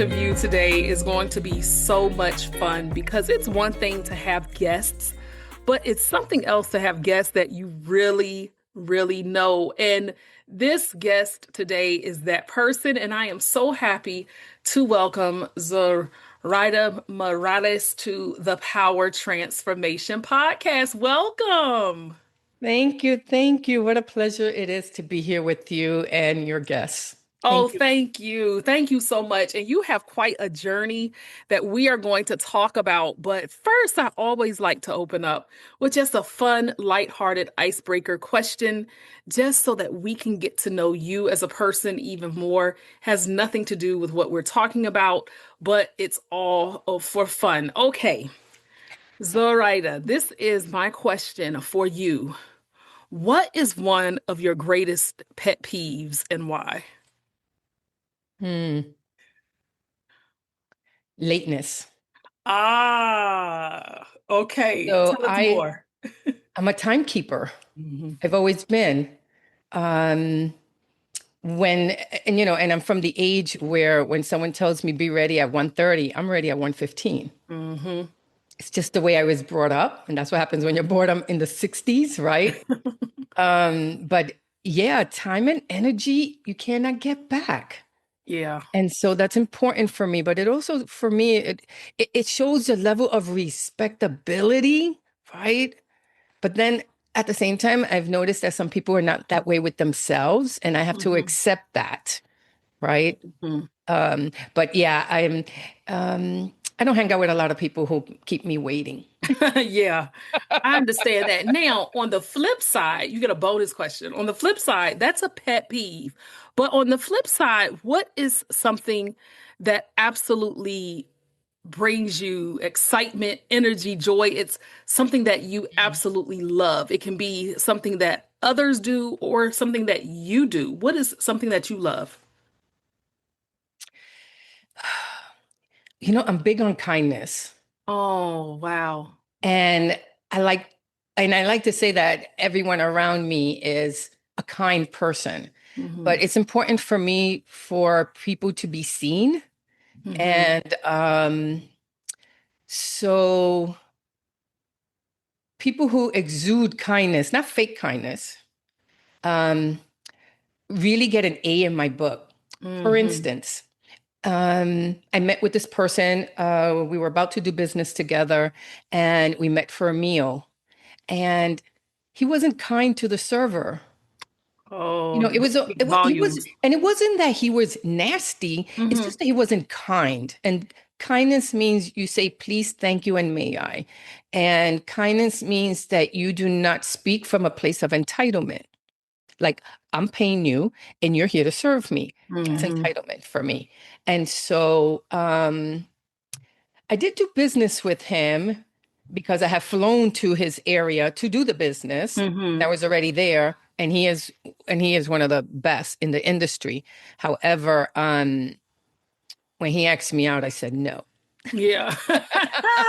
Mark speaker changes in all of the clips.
Speaker 1: interview today is going to be so much fun because it's one thing to have guests, but it's something else to have guests that you really, really know. And this guest today is that person, and I am so happy to welcome Zoraida Morales to the Power Transformation Podcast. Welcome.
Speaker 2: Thank you. Thank you. What a pleasure it is to be here with you and your guests.
Speaker 1: Oh,
Speaker 2: Thank you.
Speaker 1: thank you. Thank you so much. And you have quite a journey that we are going to talk about. But first, I always like to open up with just a fun, lighthearted icebreaker question, just so that we can get to know you as a person even more. Has nothing to do with what we're talking about, but it's all for fun. Okay, Zoraida, this is my question for you. What is one of your greatest pet peeves and why?
Speaker 2: Hmm. Lateness.
Speaker 1: Okay.
Speaker 2: So
Speaker 1: Tell us more.
Speaker 2: I'm a timekeeper.
Speaker 1: Mhm.
Speaker 2: I've always been. Um, when and I'm from the age where when someone tells me be ready at 1:30, I'm ready at 1:15.
Speaker 1: Mhm.
Speaker 2: It's just the way I was brought up, and that's what happens when you're born in the 60s, right? But yeah, time and energy you cannot get back.
Speaker 1: Yeah.
Speaker 2: And so that's important for me, but it also for me it shows a level of respectability, right? But then at the same time, I've noticed that some people are not that way with themselves, and I have to
Speaker 1: Mhm.
Speaker 2: accept that, right?
Speaker 1: Mhm.
Speaker 2: But yeah, I don't hang out with a lot of people who keep me waiting.
Speaker 1: Yeah, I understand that. Now, on the flip side, you get a bonus question. On the flip side, that's a pet peeve. But on the flip side, what is something that absolutely brings you excitement, energy, joy? It's something that you absolutely love. It can be something that others do or something that you do. What is something that you love?
Speaker 2: I'm big on kindness.
Speaker 1: Oh, wow.
Speaker 2: And I like I like to say that everyone around me is a kind person.
Speaker 1: Hmm.
Speaker 2: But it's important for me for people to be seen.
Speaker 1: Hmm.
Speaker 2: And so people who exude kindness, not fake kindness, um, really get an A in my book. For
Speaker 1: Hmm.
Speaker 2: instance, I met with this person. We were about to do business together, and we met for a meal. And he wasn't kind to the server.
Speaker 1: Oh,
Speaker 2: It was
Speaker 1: speaks
Speaker 2: he was,
Speaker 1: volumes.
Speaker 2: and it wasn't that he was nasty. It's
Speaker 1: Hmm.
Speaker 2: just that he wasn't kind. And kindness means you say please, thank you, and may I. And kindness means that you do not speak from a place of entitlement. Like I'm paying you, and you're here to serve me. That's
Speaker 1: Hmm.
Speaker 2: entitlement for me. And so I did do business with him because I have flown to his area to do the business. I
Speaker 1: Hmm.
Speaker 2: was already there, and he is one of the best in the industry. However, when he asked me out, I said no.
Speaker 1: Yeah.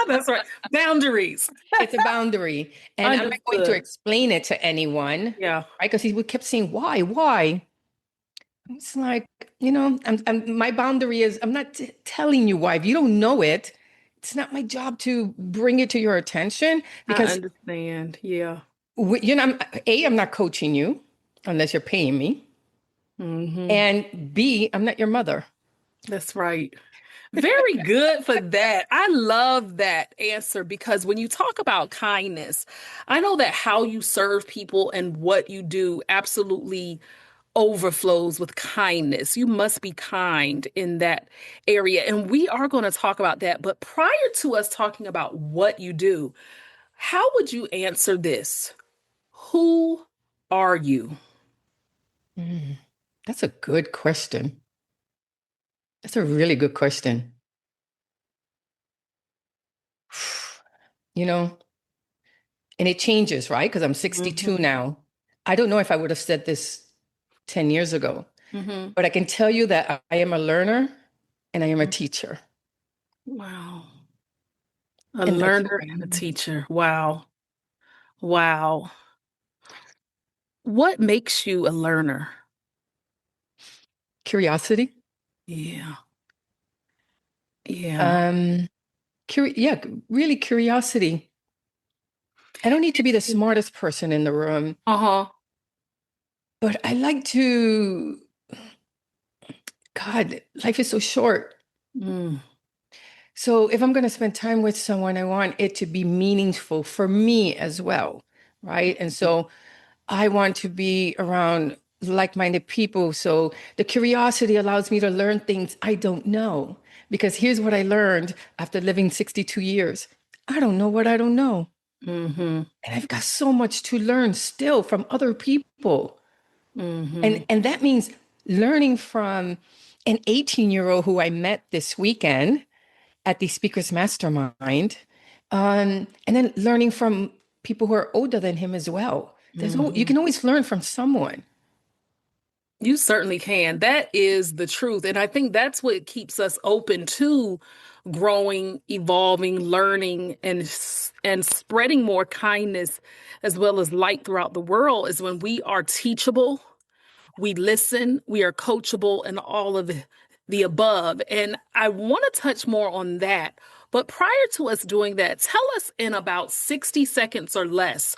Speaker 1: That's right. Boundaries.
Speaker 2: It's a boundary, and I'm not going to
Speaker 1: Understood.
Speaker 2: explain it to anyone,
Speaker 1: Yeah.
Speaker 2: right? Because he would kept saying why. It's like, my boundary is I'm not telling you why. If you don't know it, it's not my job to bring it to your attention
Speaker 1: I
Speaker 2: because
Speaker 1: understand. Yeah.
Speaker 2: I'm not coaching you unless you're paying me.
Speaker 1: Hmm.
Speaker 2: And B, I'm not your mother.
Speaker 1: That's right. Very good for that. I love that answer because when you talk about kindness, I know that how you serve people and what you do absolutely overflows with kindness. You must be kind in that area. And we are going to talk about that. But prior to us talking about what you do, how would you answer this? Who are you?
Speaker 2: Mm, that's a good question. That's a really good question. You know, and it changes, right? Because I'm 62
Speaker 1: Hmm.
Speaker 2: now. I don't know if I would have said this 10 years ago,
Speaker 1: Hmm.
Speaker 2: but I can tell you that I am a learner and I am a teacher.
Speaker 1: Wow. A
Speaker 2: And that's who
Speaker 1: learner
Speaker 2: I
Speaker 1: and a
Speaker 2: am.
Speaker 1: teacher. Wow. Wow. What makes you a learner?
Speaker 2: Curiosity.
Speaker 1: Yeah. Yeah.
Speaker 2: Um, yeah, really curiosity. I don't need to be the smartest person in the room,
Speaker 1: Uh-huh.
Speaker 2: but I like to, God, life is so short.
Speaker 1: Mm,
Speaker 2: So if I'm going to spend time with someone, I want it to be meaningful for me as well, right? And so I want to be around like-minded people. So the curiosity allows me to learn things I don't know. Because here's what I learned after living 62 years. I don't know what I don't know.
Speaker 1: mm-hmm.
Speaker 2: And I've got so much to learn still from other people.
Speaker 1: Mm-hmm.
Speaker 2: And that means learning from an 18-year-old who I met this weekend at the Speakers Mastermind, and then learning from people who are older than him as well. You
Speaker 1: Mm-hmm.
Speaker 2: can always learn from someone.
Speaker 1: You certainly can. That is the truth. And I think that's what keeps us open to growing, evolving, learning, and spreading more kindness as well as light throughout the world is when we are teachable, we listen, we are coachable, and all of the above. And I want to touch more on that. But prior to us doing that, tell us in about 60 seconds or less,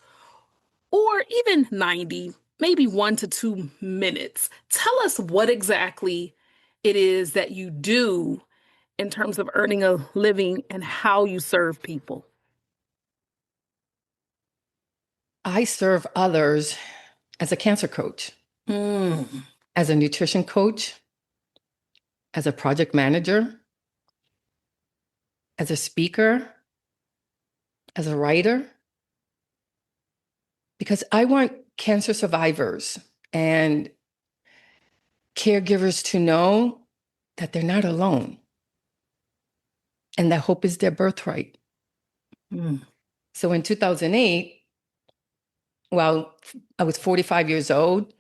Speaker 1: or even 90, maybe 1 to 2 minutes. Tell us what exactly it is that you do in terms of earning a living and how you serve people.
Speaker 2: I serve others as a cancer coach,
Speaker 1: Mm,
Speaker 2: as a nutrition coach, as a project manager, as a speaker, as a writer, because I want cancer survivors and caregivers to know that they're not alone and that hope is their birthright.
Speaker 1: mm,
Speaker 2: So in 2008, well, I was 45 years old,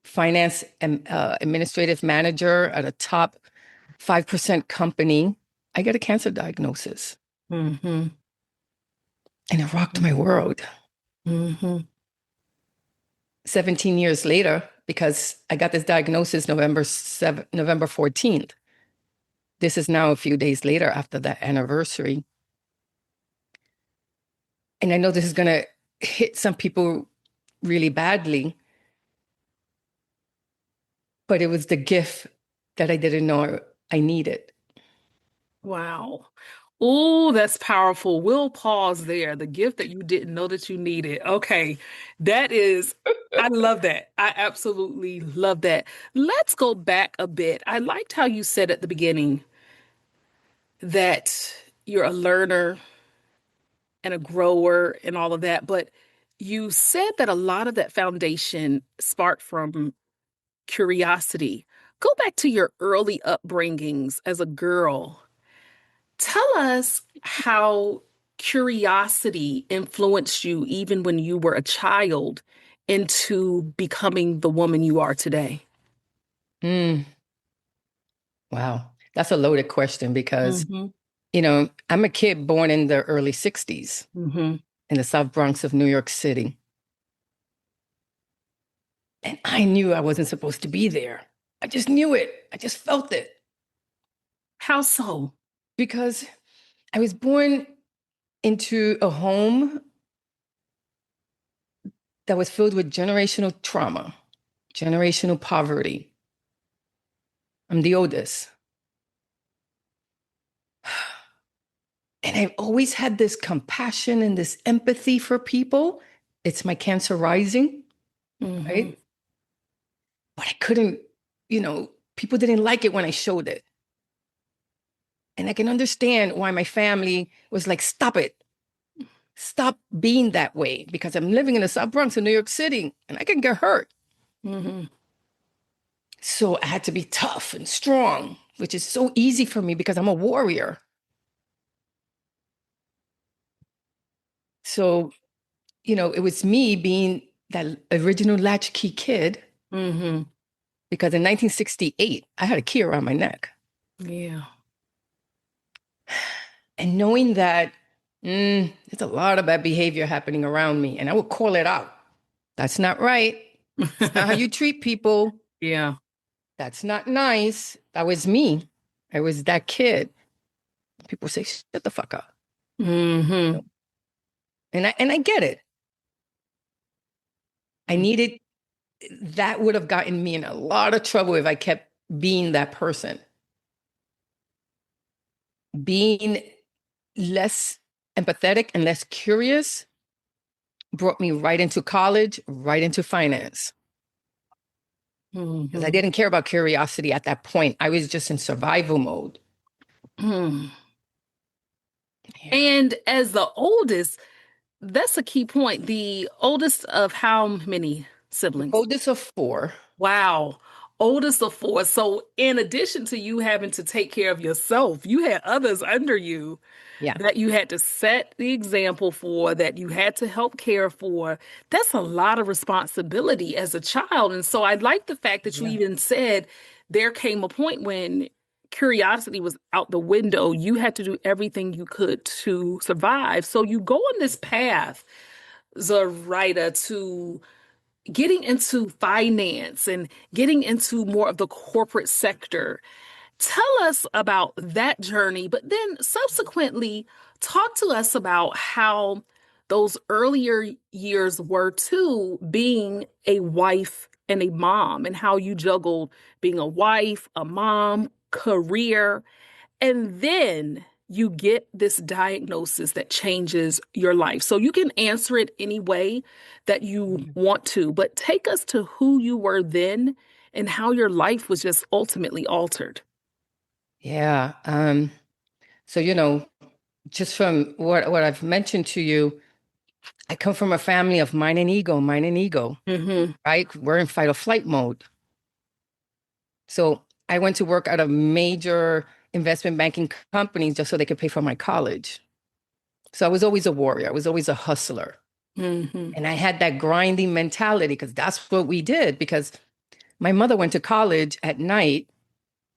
Speaker 2: finance and administrative manager at a top 5% company. I got a cancer diagnosis
Speaker 1: mhm,
Speaker 2: and it rocked my world.
Speaker 1: mhm,
Speaker 2: 17 years later, because I got this diagnosis November 14th. This is now a few days later after that anniversary. And I know this is going to hit some people really badly, but it was the gift that I didn't know I needed.
Speaker 1: Wow. Oh, that's powerful. We'll pause there. The gift that you didn't know that you needed. Okay. That is, I love that. I absolutely love that. Let's go back a bit. I liked how you said at the beginning that you're a learner and a grower and all of that, but you said that a lot of that foundation sparked from curiosity. Go back to your early upbringings as a girl. Tell us how curiosity influenced you even when you were a child into becoming the woman you are today.
Speaker 2: Mm, wow. That's a loaded question because,
Speaker 1: Mm-hmm.
Speaker 2: I'm a kid born in the early 60s
Speaker 1: Mm-hmm.
Speaker 2: in the South Bronx of New York City. And I knew I wasn't supposed to be there. I just knew it. I just felt it
Speaker 1: How so?
Speaker 2: because I was born into a home that was filled with generational trauma, generational poverty. I'm the oldest. And I've always had this compassion and this empathy for people. It's my cancer rising,
Speaker 1: Mm-hmm.
Speaker 2: right? But I couldn't, people didn't like it when I showed it. And I can understand why my family was like, stop it. Stop being that way because I'm living in the South Bronx in New York City and I can get hurt.
Speaker 1: Mm-hmm.
Speaker 2: So I had to be tough and strong, which is so easy for me because I'm a warrior. So, it was me being that original latchkey kid
Speaker 1: Mm-hmm.
Speaker 2: because in 1968, I had a key around my neck.
Speaker 1: Yeah.
Speaker 2: And knowing that there's a lot of bad behavior happening around me, and I would call it out. That's not right. It's not how you treat people.
Speaker 1: Yeah.
Speaker 2: That's not nice. That was me. I was that kid. People say, shut the fuck up.
Speaker 1: Mm-hmm.
Speaker 2: And I get it. I
Speaker 1: Mm-hmm.
Speaker 2: needed that would have gotten me in a lot of trouble if I kept being that person. Being less empathetic and less curious brought me right into college, right into finance. Because I
Speaker 1: Mm-hmm.
Speaker 2: didn't care about curiosity at that point. I was just in survival mode.
Speaker 1: Mm.
Speaker 2: Yeah.
Speaker 1: And as the oldest, that's a key point. The oldest of how many
Speaker 2: The
Speaker 1: siblings?
Speaker 2: oldest of four.
Speaker 1: Wow. Oldest of four. So, in addition to you having to take care of yourself, you had others under you
Speaker 2: Yeah.
Speaker 1: that you had to set the example for, that you had to help care for. That's a lot of responsibility as a child. And so, I like the fact that you
Speaker 2: Yeah.
Speaker 1: even said there came a point when curiosity was out the window. You had to do everything you could to survive. So, you go on this path, Zoraida, to getting into finance and getting into more of the corporate sector. Tell us about that journey, but then subsequently talk to us about how those earlier years were too, being a wife and a mom, and how you juggled being a wife, a mom, career, and then you get this diagnosis that changes your life. So you can answer it any way that you want to, but take us to who you were then and how your life was just ultimately altered.
Speaker 2: Yeah. So, just from what I've mentioned to you, I come from a family of mine and ego,
Speaker 1: Mm-hmm.
Speaker 2: right? We're in fight or flight mode. So I went to work at a major investment banking company just so they could pay for my college. So I was always a warrior. I was always a hustler.
Speaker 1: Mm-hmm.
Speaker 2: And I had that grinding mentality because that's what we did. Because my mother went to college at night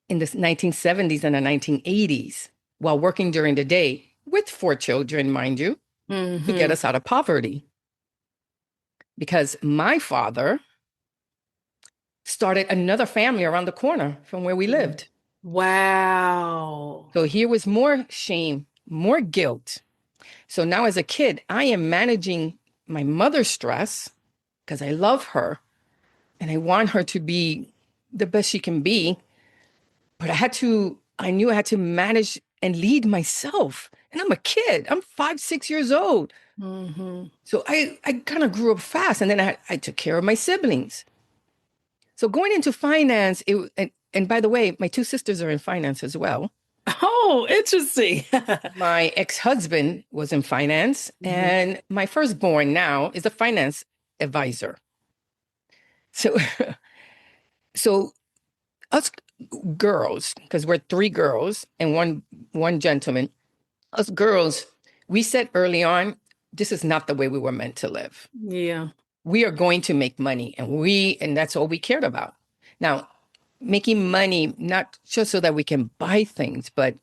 Speaker 2: in the 1970s and the 1980s while working during the day with four children, mind you, to get
Speaker 1: Mm-hmm.
Speaker 2: us out of poverty. Because my father started another family around the corner from where we lived.
Speaker 1: Wow.
Speaker 2: So here was more shame, more guilt. So now as a kid, I am managing my mother's stress because I love her and I want her to be the best she can be. But I knew I had to manage and lead myself. And I'm a kid, I'm 5, 6 years old.
Speaker 1: Mm-hmm.
Speaker 2: So I kind of grew up fast. And then I took care of my siblings. So going into finance, and by the way, my two sisters are in finance as well.
Speaker 1: Oh, interesting.
Speaker 2: My ex-husband was in finance,
Speaker 1: Mhm.
Speaker 2: and my firstborn now is a finance advisor. So, so us girls, because we're three girls and one gentleman, us girls, we said early on, this is not the way we were meant to live.
Speaker 1: Yeah.
Speaker 2: We are going to make money, and that's all we cared about. Now, making money not just so that we can buy things, but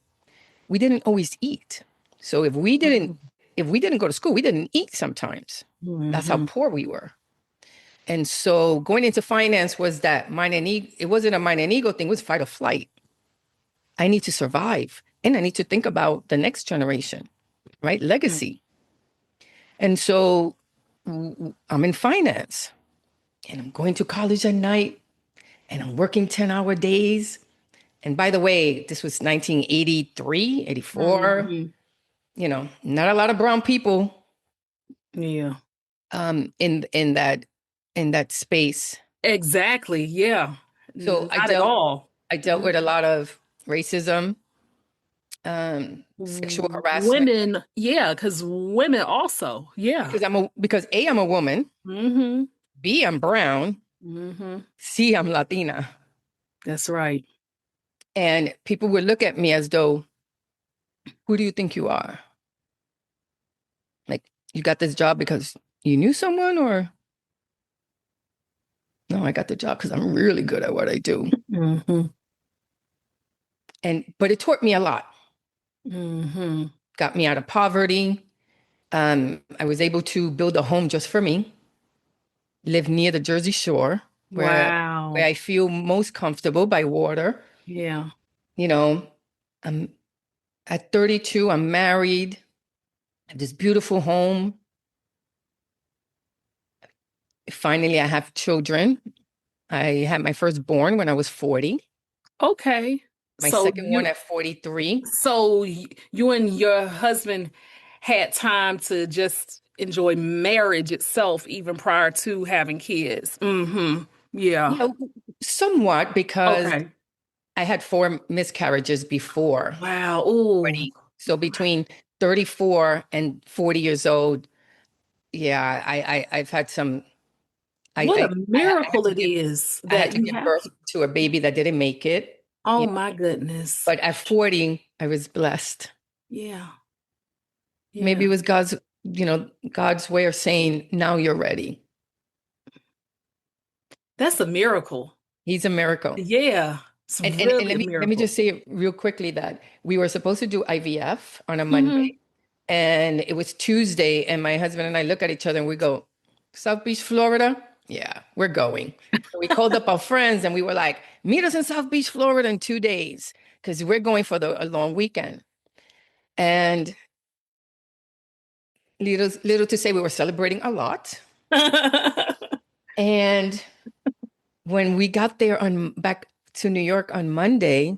Speaker 2: we didn't always eat. So if we didn't go to school, we didn't eat sometimes. That's how
Speaker 1: Mm-hmm.
Speaker 2: poor we were. And so going into finance was that mine and ego. It wasn't a mine and ego thing. It was fight or flight. I need to survive, and I need to think about the next generation, right? Legacy. And so I'm in finance, and I'm going to college at night, and I'm working 10-hour days. And by the way, this was 1983, 84.
Speaker 1: Mm-hmm.
Speaker 2: Not a lot of brown people
Speaker 1: Yeah.
Speaker 2: in that space.
Speaker 1: Exactly. Yeah.
Speaker 2: So I
Speaker 1: Not at
Speaker 2: dealt
Speaker 1: all.
Speaker 2: I dealt with a lot of racism, sexual harassment
Speaker 1: Women, yeah, because women also, yeah.
Speaker 2: because I'm a woman,
Speaker 1: Mm-hmm.
Speaker 2: B, I'm brown,
Speaker 1: Mm-hmm.
Speaker 2: C, I'm Latina.
Speaker 1: That's right.
Speaker 2: And people would look at me as though, who do you think you are? Like, you got this job because you knew someone, or no, I got the job because I'm really good at what I do.
Speaker 1: Mm-hmm.
Speaker 2: But it taught me a lot,
Speaker 1: Mm-hmm.
Speaker 2: got me out of poverty. I was able to build a home just for me, live near the Jersey Shore, where
Speaker 1: Wow.
Speaker 2: I feel most comfortable by water,
Speaker 1: Yeah.
Speaker 2: you know. I'm at 32, I'm married, I have this beautiful home. Finally, I have children. I had my firstborn when I was 40,
Speaker 1: Okay.
Speaker 2: my
Speaker 1: So
Speaker 2: second one at 43.
Speaker 1: you and your husband had time to just enjoy marriage itself even prior to having kids. Mm-hmm. Yeah.
Speaker 2: Yeah, somewhat because
Speaker 1: Okay.
Speaker 2: I had four miscarriages before.
Speaker 1: Wow. Ooh.
Speaker 2: Already. So between 34 and 40 years old, yeah, I've had some.
Speaker 1: What a
Speaker 2: I had
Speaker 1: miracle
Speaker 2: to
Speaker 1: it is
Speaker 2: I had
Speaker 1: that
Speaker 2: to
Speaker 1: you
Speaker 2: give
Speaker 1: have.
Speaker 2: birth to a baby that didn't make it.
Speaker 1: Oh
Speaker 2: Yeah.
Speaker 1: my goodness.
Speaker 2: But at 40, I was blessed.
Speaker 1: Yeah.
Speaker 2: Maybe it
Speaker 1: Yeah.
Speaker 2: was God's way of saying, now you're ready.
Speaker 1: That's a miracle.
Speaker 2: He's a miracle.
Speaker 1: Yeah. It's
Speaker 2: And
Speaker 1: really
Speaker 2: let
Speaker 1: a
Speaker 2: me
Speaker 1: miracle.
Speaker 2: just say real quickly that we were supposed to do IVF on a
Speaker 1: Hmm.
Speaker 2: Monday, and it was Tuesday, and my husband and I look at each other and we go, South Beach, Florida? Yeah, we're going. So we called up our friends and we were like, meet us in South Beach, Florida in 2 days because we're going for a long weekend. And little to say, we were celebrating a lot. And when we got there on back to New York on Monday,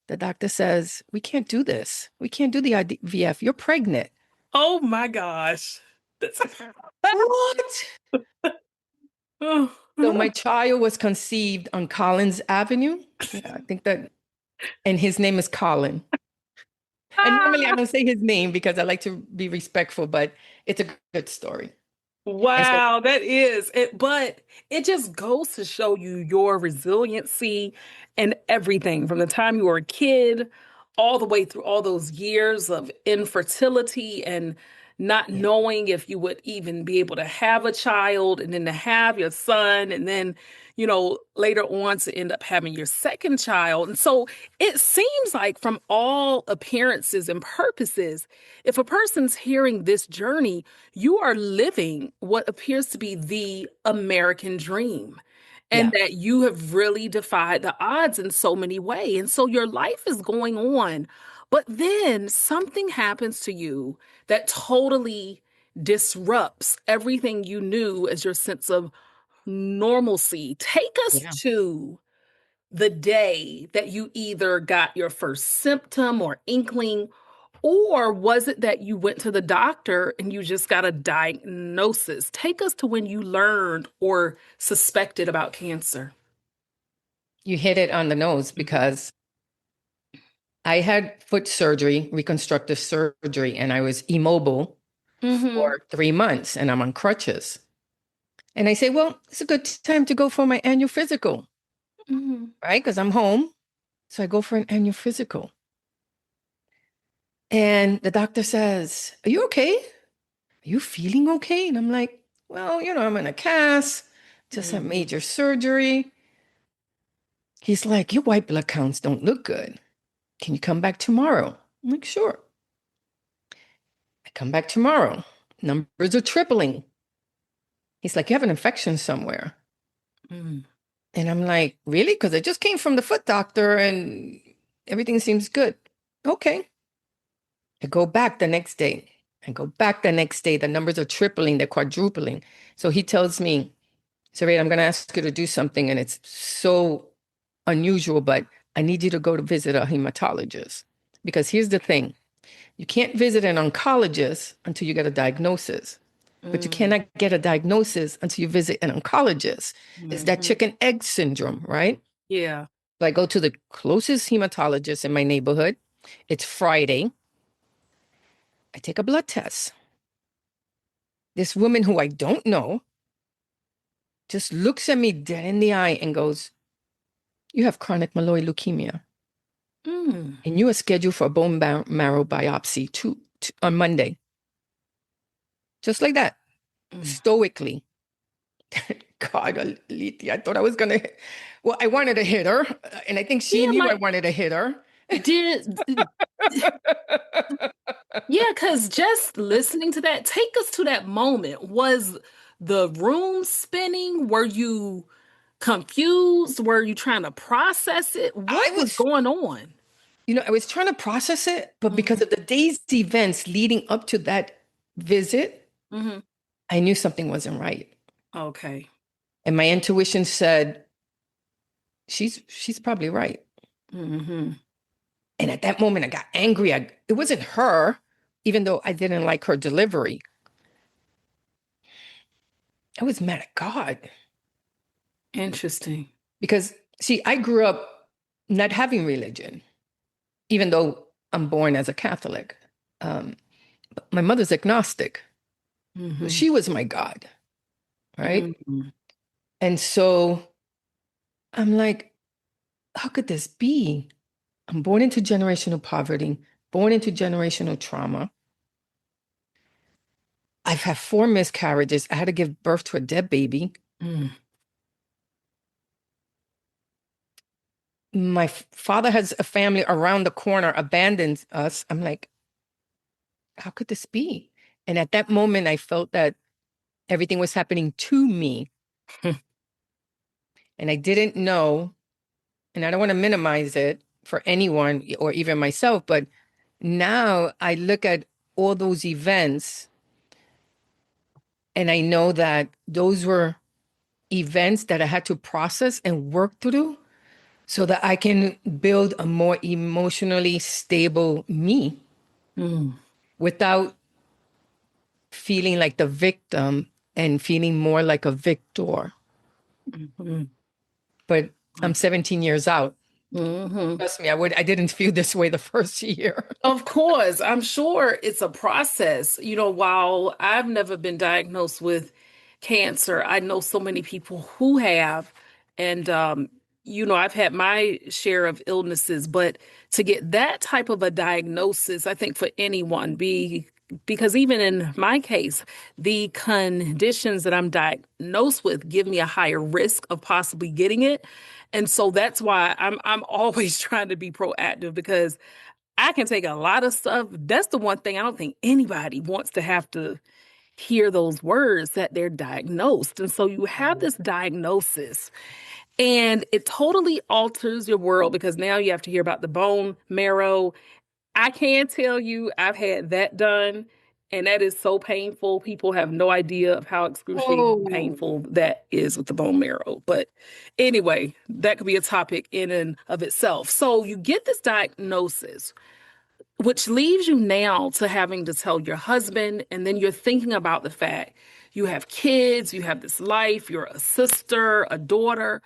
Speaker 2: the doctor says, we can't do this. We can't do the IVF. You're pregnant.
Speaker 1: Oh my gosh.
Speaker 2: What? So my child was conceived on Collins Avenue. Yeah, I think that, and his name is Colin. And normally I don't say his name because I like to be respectful, but it's a good story. And so,
Speaker 1: Wow, that is it. But it just goes to show you your resiliency and everything from the time you were a kid all the way through all those years of infertility and not
Speaker 2: yeah,
Speaker 1: knowing if you would even be able to have a child and then to have your son and then, later on to end up having your second child. And so it seems like, from all appearances and purposes, if a person's hearing this journey, you are living what appears to be the American dream. And
Speaker 2: yeah,
Speaker 1: that you have really defied the odds in so many ways. And so your life is going on. But then something happens to you that totally disrupts everything you knew as your sense of normalcy. Take us
Speaker 2: yeah.
Speaker 1: to the day that you either got your first symptom or inkling, or was it that you went to the doctor and you just got a diagnosis? Take us to when you learned or suspected about cancer.
Speaker 2: You hit it on the nose because I had foot surgery, reconstructive surgery, and I was immobile
Speaker 1: Mm-hmm.
Speaker 2: for 3 months and I'm on crutches. And I say, well, it's a good time to go for my annual physical,
Speaker 1: Mm-hmm.
Speaker 2: right? Because I'm home. So I go for an annual physical. And the doctor says, are you okay? Are you feeling okay? And I'm like, well, I'm in a cast, just had
Speaker 1: Mm-hmm.
Speaker 2: major surgery. He's like, your white blood counts don't look good. Can you come back tomorrow? I'm like, sure. I come back tomorrow. Numbers are tripling. He's like, you have an infection somewhere.
Speaker 1: Mm-hmm.
Speaker 2: And I'm like, really? Because I just came from the foot doctor and everything seems good. Okay. I go back the next day. I go back the next day. The numbers are tripling, they're quadrupling. So he tells me, Zoraida, I'm going to ask you to do something. And it's so unusual, but I need you to go to visit a hematologist. Because here's the thing, you can't visit an oncologist until you get a diagnosis, but you
Speaker 1: Mm-hmm.
Speaker 2: cannot get a diagnosis until you visit an oncologist. It's that
Speaker 1: Mm-hmm.
Speaker 2: chicken egg syndrome, right?
Speaker 1: Yeah.
Speaker 2: So I go to the closest hematologist in my neighborhood. It's Friday. I take a blood test. This woman who I don't know just looks at me dead in the eye and goes, you have chronic myeloid leukemia.
Speaker 1: Mm.
Speaker 2: And you are scheduled for a bone marrow biopsy on Monday. Just like that,
Speaker 1: Mm.
Speaker 2: stoically. God, Aliti, I thought I was going to, well, I wanted to hit her. And I think she
Speaker 1: Yeah,
Speaker 2: knew I
Speaker 1: like,
Speaker 2: wanted to hit her.
Speaker 1: did yeah, because just listening to that, take us to that moment. Was the room spinning? Were you confused? Were you trying to process it?
Speaker 2: I
Speaker 1: What was
Speaker 2: was
Speaker 1: going on?
Speaker 2: I was trying to process it, but because
Speaker 1: Mhm.
Speaker 2: of the day's events leading up to that visit,
Speaker 1: Mhm.
Speaker 2: I knew something wasn't right.
Speaker 1: Okay.
Speaker 2: And my intuition said, she's probably right.
Speaker 1: Mhm.
Speaker 2: And at that moment, I got angry. It wasn't her, even though I didn't like her delivery. I was mad at God
Speaker 1: Interesting.
Speaker 2: because, see, I grew up not having religion, even though I'm born as a Catholic. Um, my mother's agnostic. So
Speaker 1: Mhm.
Speaker 2: she was my God, right?
Speaker 1: Mhm.
Speaker 2: And so I'm like, how could this be? I'm born into generational poverty, born into generational trauma. I've had 4 miscarriages. I had to give birth to a dead baby.
Speaker 1: Mm.
Speaker 2: My father has a family around the corner, abandons us. I'm like, how could this be? And at that moment, I felt that everything was happening to me. And I didn't know, and I don't want to minimize it for anyone or even myself, but now I look at all those events and I know that those were events that I had to process and work through so that I can build a more emotionally stable me
Speaker 1: Mm.
Speaker 2: without feeling like the victim and feeling more like a victor.
Speaker 1: Mhm.
Speaker 2: But I'm 17 years out.
Speaker 1: Mhm.
Speaker 2: Trust me, I didn't feel this way the first year.
Speaker 1: Of course, I'm sure it's a process. While I've never been diagnosed with cancer, I know so many people who have. And, I've had my share of illnesses, but to get that type of a diagnosis, I think for anyone, because even in my case, the conditions that I'm diagnosed with give me a higher risk of possibly getting it. And so that's why I'm always trying to be proactive because I can take a lot of stuff. That's the one thing I don't think anybody wants to have to hear those words that they're diagnosed. And so you have this diagnosis and it totally alters your world because now you have to hear about the bone marrow. I can tell you I've had that done and that is so painful. People have no idea of how excruciating
Speaker 2: Oh,
Speaker 1: painful that is with the bone marrow. But anyway, that could be a topic in and of itself. So you get this diagnosis which leaves you now to having to tell your husband, and then you're thinking about the fact you have kids, you have this life, you're a sister, a daughter.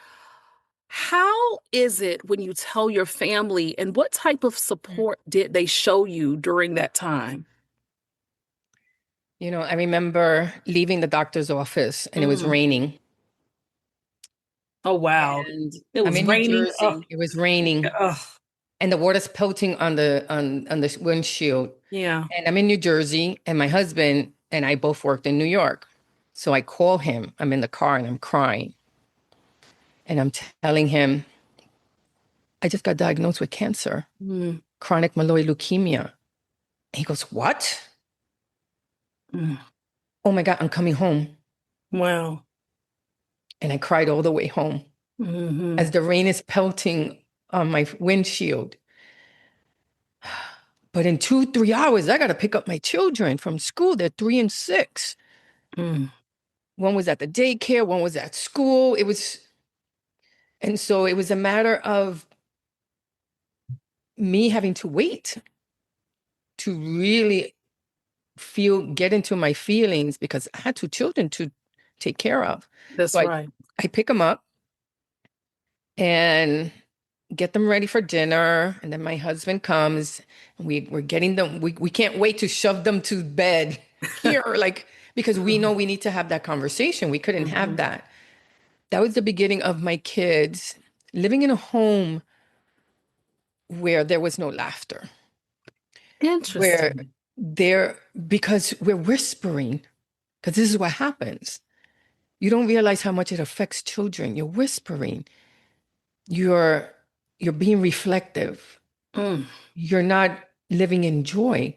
Speaker 1: How is it when you tell your family, and what type of support did they show you during that time?
Speaker 2: I remember leaving the doctor's office and it was
Speaker 1: Mm.
Speaker 2: raining.
Speaker 1: Oh, wow.
Speaker 2: And
Speaker 1: It
Speaker 2: I'm
Speaker 1: was
Speaker 2: in New
Speaker 1: raining. Oh,
Speaker 2: Jersey. It was raining
Speaker 1: ugh.
Speaker 2: and the water's pelting on the windshield.
Speaker 1: Yeah.
Speaker 2: And I'm in New Jersey and my husband and I both worked in New York. So I call him. I'm in the car and I'm crying. And I'm telling him, I just got diagnosed with cancer,
Speaker 1: Mm.
Speaker 2: chronic myeloid leukemia. And he goes, what?
Speaker 1: Mm.
Speaker 2: Oh my God, I'm coming home.
Speaker 1: Wow.
Speaker 2: And I cried all the way home
Speaker 1: Hmm.
Speaker 2: as the rain is pelting on my windshield. But in 2, 3 hours, I got to pick up my children from school. They're 3 and 6.
Speaker 1: Mm.
Speaker 2: One was at the daycare, one was at school. And so it was a matter of me having to wait to really get into my feelings because I had 2 children to take care of.
Speaker 1: That's
Speaker 2: So
Speaker 1: right.
Speaker 2: I pick them up and get them ready for dinner. And then my husband comes and we're getting them, we can't wait to shove them to bed here, like, because we know we need to have that conversation. We couldn't have
Speaker 1: Mhm.
Speaker 2: that. That was the beginning of my kids living in a home where there was no laughter, where
Speaker 1: Interesting.
Speaker 2: there, because we're whispering, because this is what happens. You don't realize how much it affects children. You're whispering. You're you're being reflective.
Speaker 1: Mm.
Speaker 2: You're not living in joy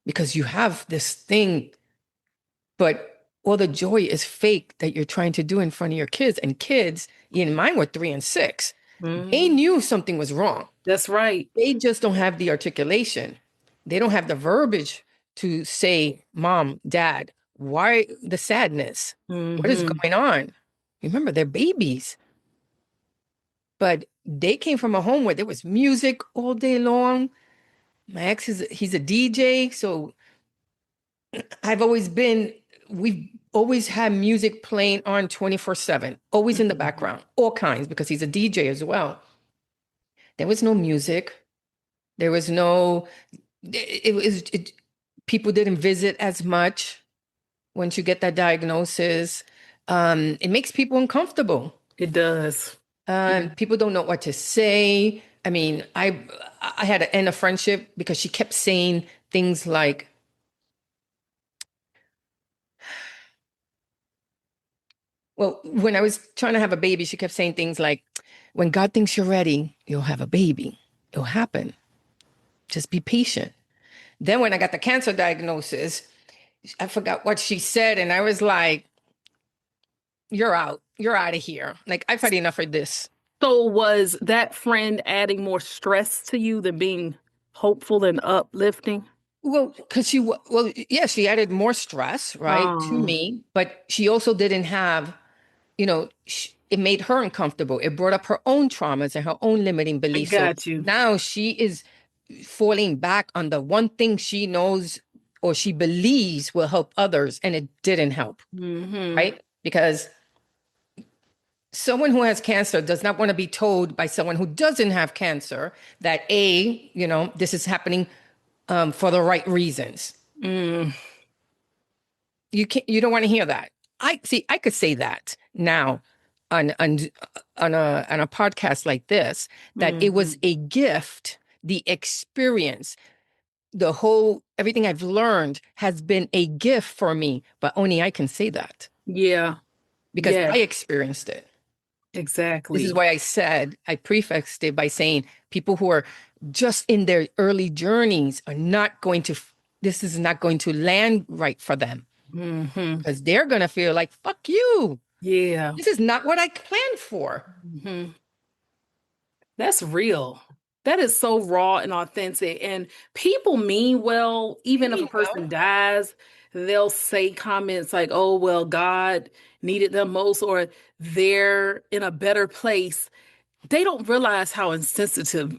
Speaker 2: because you have this thing, but all the joy is fake that you're trying to do in front of your kids. And kids, in mine were 3 and 6. They
Speaker 1: Hmm.
Speaker 2: knew something was wrong.
Speaker 1: That's right.
Speaker 2: They just don't have the articulation. They don't have the verbiage to say, Mom, Dad, why the sadness? What is
Speaker 1: Hmm.
Speaker 2: going on? Remember, they're babies. But they came from a home where there was music all day long. My ex is he's a DJ, so I've always been we've always had music playing on 24/7, always in the
Speaker 1: Hmm.
Speaker 2: background, all kinds, because he's a DJ as well. There was no music. There was no it was it, people didn't visit as much once you get that diagnosis. It makes people uncomfortable.
Speaker 1: It does. Yeah.
Speaker 2: People don't know what to say. I mean, I had to end a friendship because she kept saying things like, well, when I was trying to have a baby, she kept saying things like, when God thinks you're ready, you'll have a baby. It'll happen. Just be patient. Then when I got the cancer diagnosis, I forgot what she said. And I was like, you're out. You're out of here. Like, I've had enough of this.
Speaker 1: So was that friend adding more stress to you than being hopeful and uplifting?
Speaker 2: Well, because yeah, she added more stress, right, to
Speaker 1: Oh,
Speaker 2: me, but she also didn't have, it made her uncomfortable. It brought up her own traumas and her own limiting
Speaker 1: I
Speaker 2: beliefs. So
Speaker 1: got you.
Speaker 2: now she is falling back on the one thing she knows or she believes will help others, and it didn't help,
Speaker 1: Hmm.
Speaker 2: right? Because someone who has cancer does not want to be told by someone who doesn't have cancer that this is happening for the right reasons.
Speaker 1: Mm,
Speaker 2: You don't want to hear that. I could say that now on a podcast like this, that it was
Speaker 1: hmm.
Speaker 2: a gift. The experience, the whole everything I've learned has been a gift for me, but only I can say that
Speaker 1: Yeah.
Speaker 2: because
Speaker 1: Yeah,
Speaker 2: I experienced it. This is
Speaker 1: exactly.
Speaker 2: why I prefixed it by saying people who are just in their early journeys are not going to, this is not going to land right for them
Speaker 1: Hmm.
Speaker 2: because they're going to feel like, fuck you.
Speaker 1: Yeah.
Speaker 2: This is not what I planned for.
Speaker 1: Hmm. That's real. That is so raw and authentic. And people mean well,
Speaker 2: They
Speaker 1: even if a
Speaker 2: mean
Speaker 1: person
Speaker 2: well.
Speaker 1: dies, they'll say comments like, oh, well, God needed them most, or they're in a better place. They don't realize how insensitive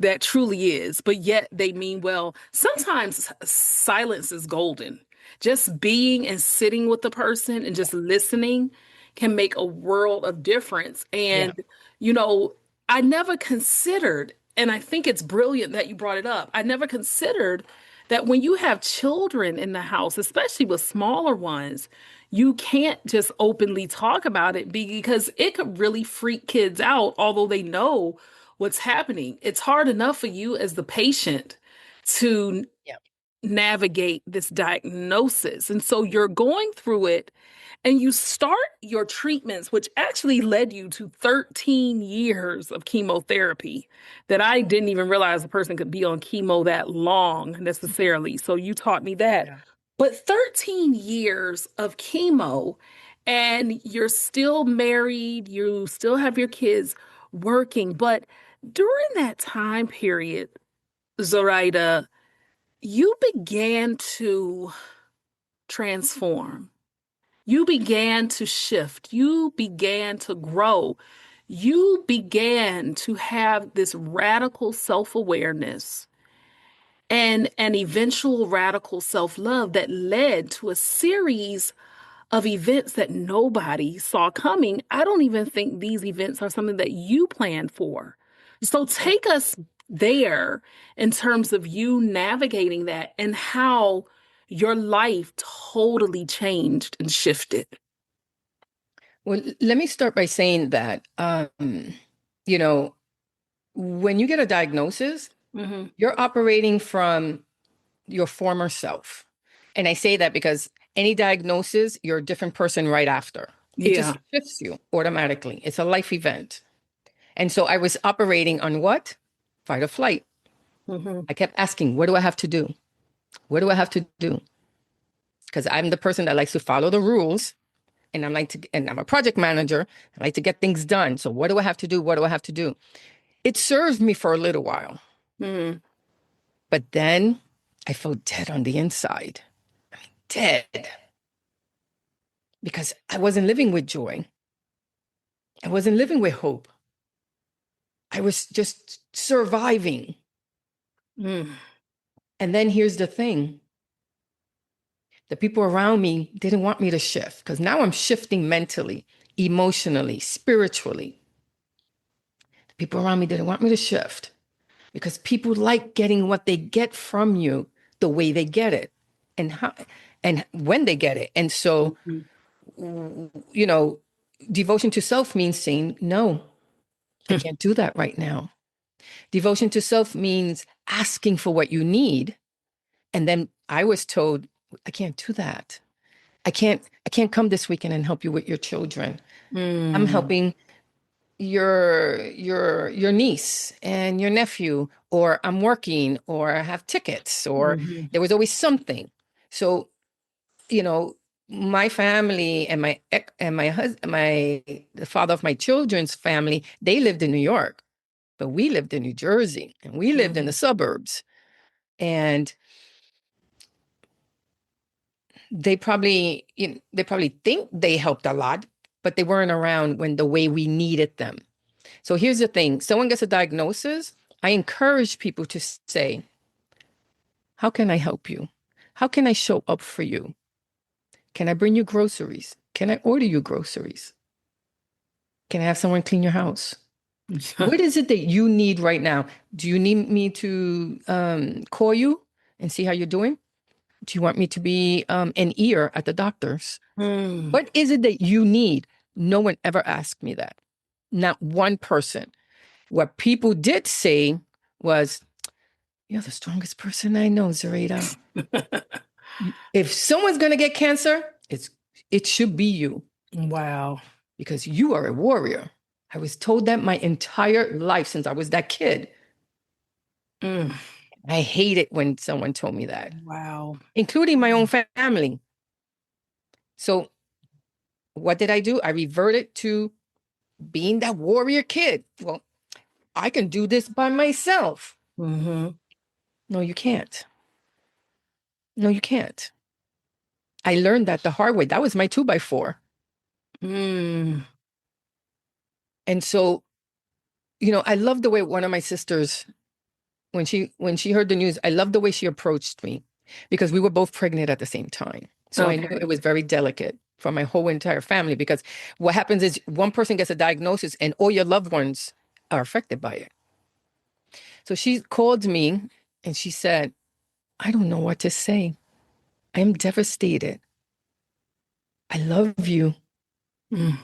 Speaker 1: that truly is, but yet they mean well. Sometimes silence is golden. Just being and sitting with the person and just listening can make a world of difference.
Speaker 2: Yeah.
Speaker 1: And you know, I never considered, and I think it's brilliant that you brought it up. I never considered that when you have children in the house, especially with smaller ones, you can't just openly talk about it because it could really freak kids out, although they know what's happening. It's hard enough for you as the patient to
Speaker 2: Yeah.
Speaker 1: navigate this diagnosis. And so you're going through it and you start your treatments, which actually led you to 13 years of chemotherapy that I didn't even realize a person could be on chemo that long necessarily. So you taught me that.
Speaker 2: Yeah.
Speaker 1: But 13 years of chemo, and you're still married, you still have your kids working. But during that time period, Zoraida, you began to transform. You began to shift. You began to grow. You began to have this radical self awareness and an eventual radical self love that led to a series of events that nobody saw coming. I don't even think these events are something that you planned for. So take us there in terms of you navigating that and how your life totally changed and shifted.
Speaker 2: Well, let me start by saying that, you know, when you get a diagnosis,
Speaker 1: Hmm.
Speaker 2: you're operating from your former self. And I say that because any diagnosis, you're a different person right after. It
Speaker 1: Yeah.
Speaker 2: just shifts you automatically. It's a life event. And so I was operating on what? Fight or flight.
Speaker 1: Hmm.
Speaker 2: I kept asking, what do I have to do? What do I have to do? Because I'm the person that likes to follow the rules. and I'm a project manager. I like to get things done. So what do I have to do? What do I have to do? It served me for a little while,
Speaker 1: Mm.
Speaker 2: but then I felt dead on the inside, dead, because I wasn't living with joy. I wasn't living with hope. I was just surviving.
Speaker 1: Mm.
Speaker 2: And then here's the thing. The people around me didn't want me to shift because now I'm shifting mentally, emotionally, spiritually. The people around me didn't want me to shift because people like getting what they get from you the way they get it and how and when they get it. And so,
Speaker 1: Mhm.
Speaker 2: you know, devotion to self means saying, no, I can't do that right now. Devotion to self means asking for what you need. And then I was told, I can't do that. I can't come this weekend and help you with your children. I'm
Speaker 1: Mm.
Speaker 2: helping your niece and your nephew, or I'm working, or I have tickets, or
Speaker 1: Mhm.
Speaker 2: there was always something. So, you know, my family and my husband, the father of my children's family, they lived in New York, but we lived in New Jersey and we lived in the
Speaker 1: Mhm.
Speaker 2: suburbs. And they probably think they helped a lot, but they weren't around when the way we needed them. So here's the thing. Someone gets a diagnosis. I encourage people to say, how can I help you? How can I show up for you? Can I bring you groceries? Can I order you groceries? Can I have someone clean your house? What is it that you need right now? Do you need me to call you and see how you're doing? Do you want me to be an ear at the doctor's?
Speaker 1: Mm.
Speaker 2: What is it that you need? No one ever asked me that. Not one person. What people did say was, you're the strongest person I know, Zoraida. If someone's going to get cancer, it should be you
Speaker 1: Wow.
Speaker 2: because you are a warrior. I was told that my entire life since I was that kid.
Speaker 1: Mm.
Speaker 2: I hate it when someone told me that,
Speaker 1: Wow.
Speaker 2: including my own family. So what did I do? I reverted to being that warrior kid. Well, I can do this by myself.
Speaker 1: Hmm.
Speaker 2: No, you can't. No, you can't. I learned that the hard way. That was my 2x4.
Speaker 1: Mm.
Speaker 2: And so, I love the way one of my sisters, when she heard the news, I love the way she approached me because we were both pregnant at the same time. So I knew
Speaker 1: Okay.
Speaker 2: it was very delicate for my whole entire family because what happens is one person gets a diagnosis and all your loved ones are affected by it. So she called me and she said, I don't know what to say. I am devastated. I love you.
Speaker 1: Mm.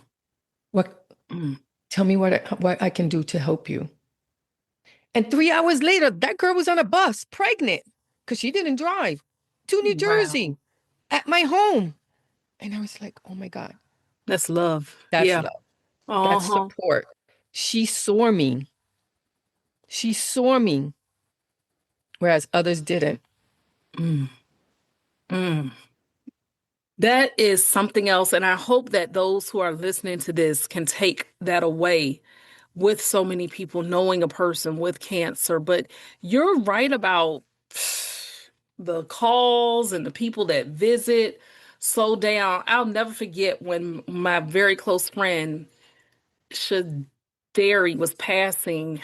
Speaker 2: What?
Speaker 1: Mm.
Speaker 2: Tell me what I can do to help you. And 3 hours later, that girl was on a bus, pregnant, because she didn't drive to New
Speaker 1: Wow.
Speaker 2: Jersey at my home. And I was like, oh my God,
Speaker 1: That's love.
Speaker 2: that's
Speaker 1: Yeah.
Speaker 2: love. That's
Speaker 1: Uh-huh.
Speaker 2: support. She saw me. She saw me, whereas others didn't.
Speaker 1: Mm. Mm. That is something else. And I hope that those who are listening to this can take that away with so many people knowing a person with cancer. But you're right about the calls and the people that visit. Slow down. I'll never forget when my very close friend, Should Derry, was passing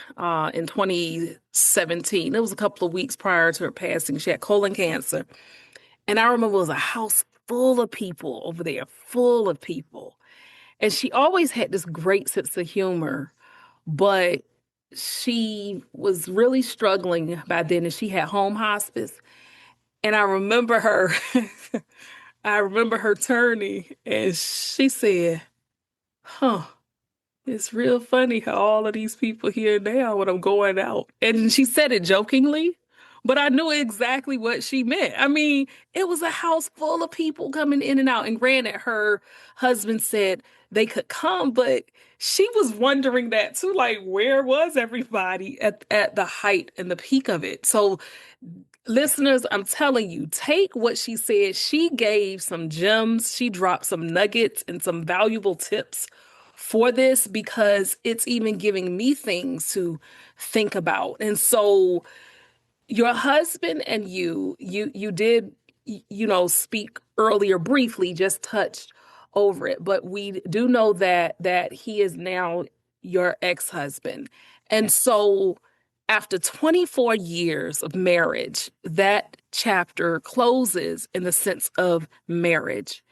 Speaker 1: in 2017. It was a couple of weeks prior to her passing. She had colon cancer. And I remember it was a house full of people over there, full of people. And she always had this great sense of humor, but she was really struggling by then and she had home hospice. And I remember her, I remember her turning and she said, huh. It's real funny how all of these people here now when I'm going out. And she said it jokingly, but I knew exactly what she meant. I mean, it was a house full of people coming in and out. And granted, her husband said they could come, but she was wondering that too, like where was everybody at the height and the peak of it? So Listeners, I'm telling you, take what she said. She gave some gems, she dropped some nuggets and some valuable tips for this because it's even giving me things to think about. And so, your husband and you did, speak earlier briefly, just touched over it, but we do know that he is now your ex-husband. And so after 24 years of marriage, that chapter closes in the sense of marriage.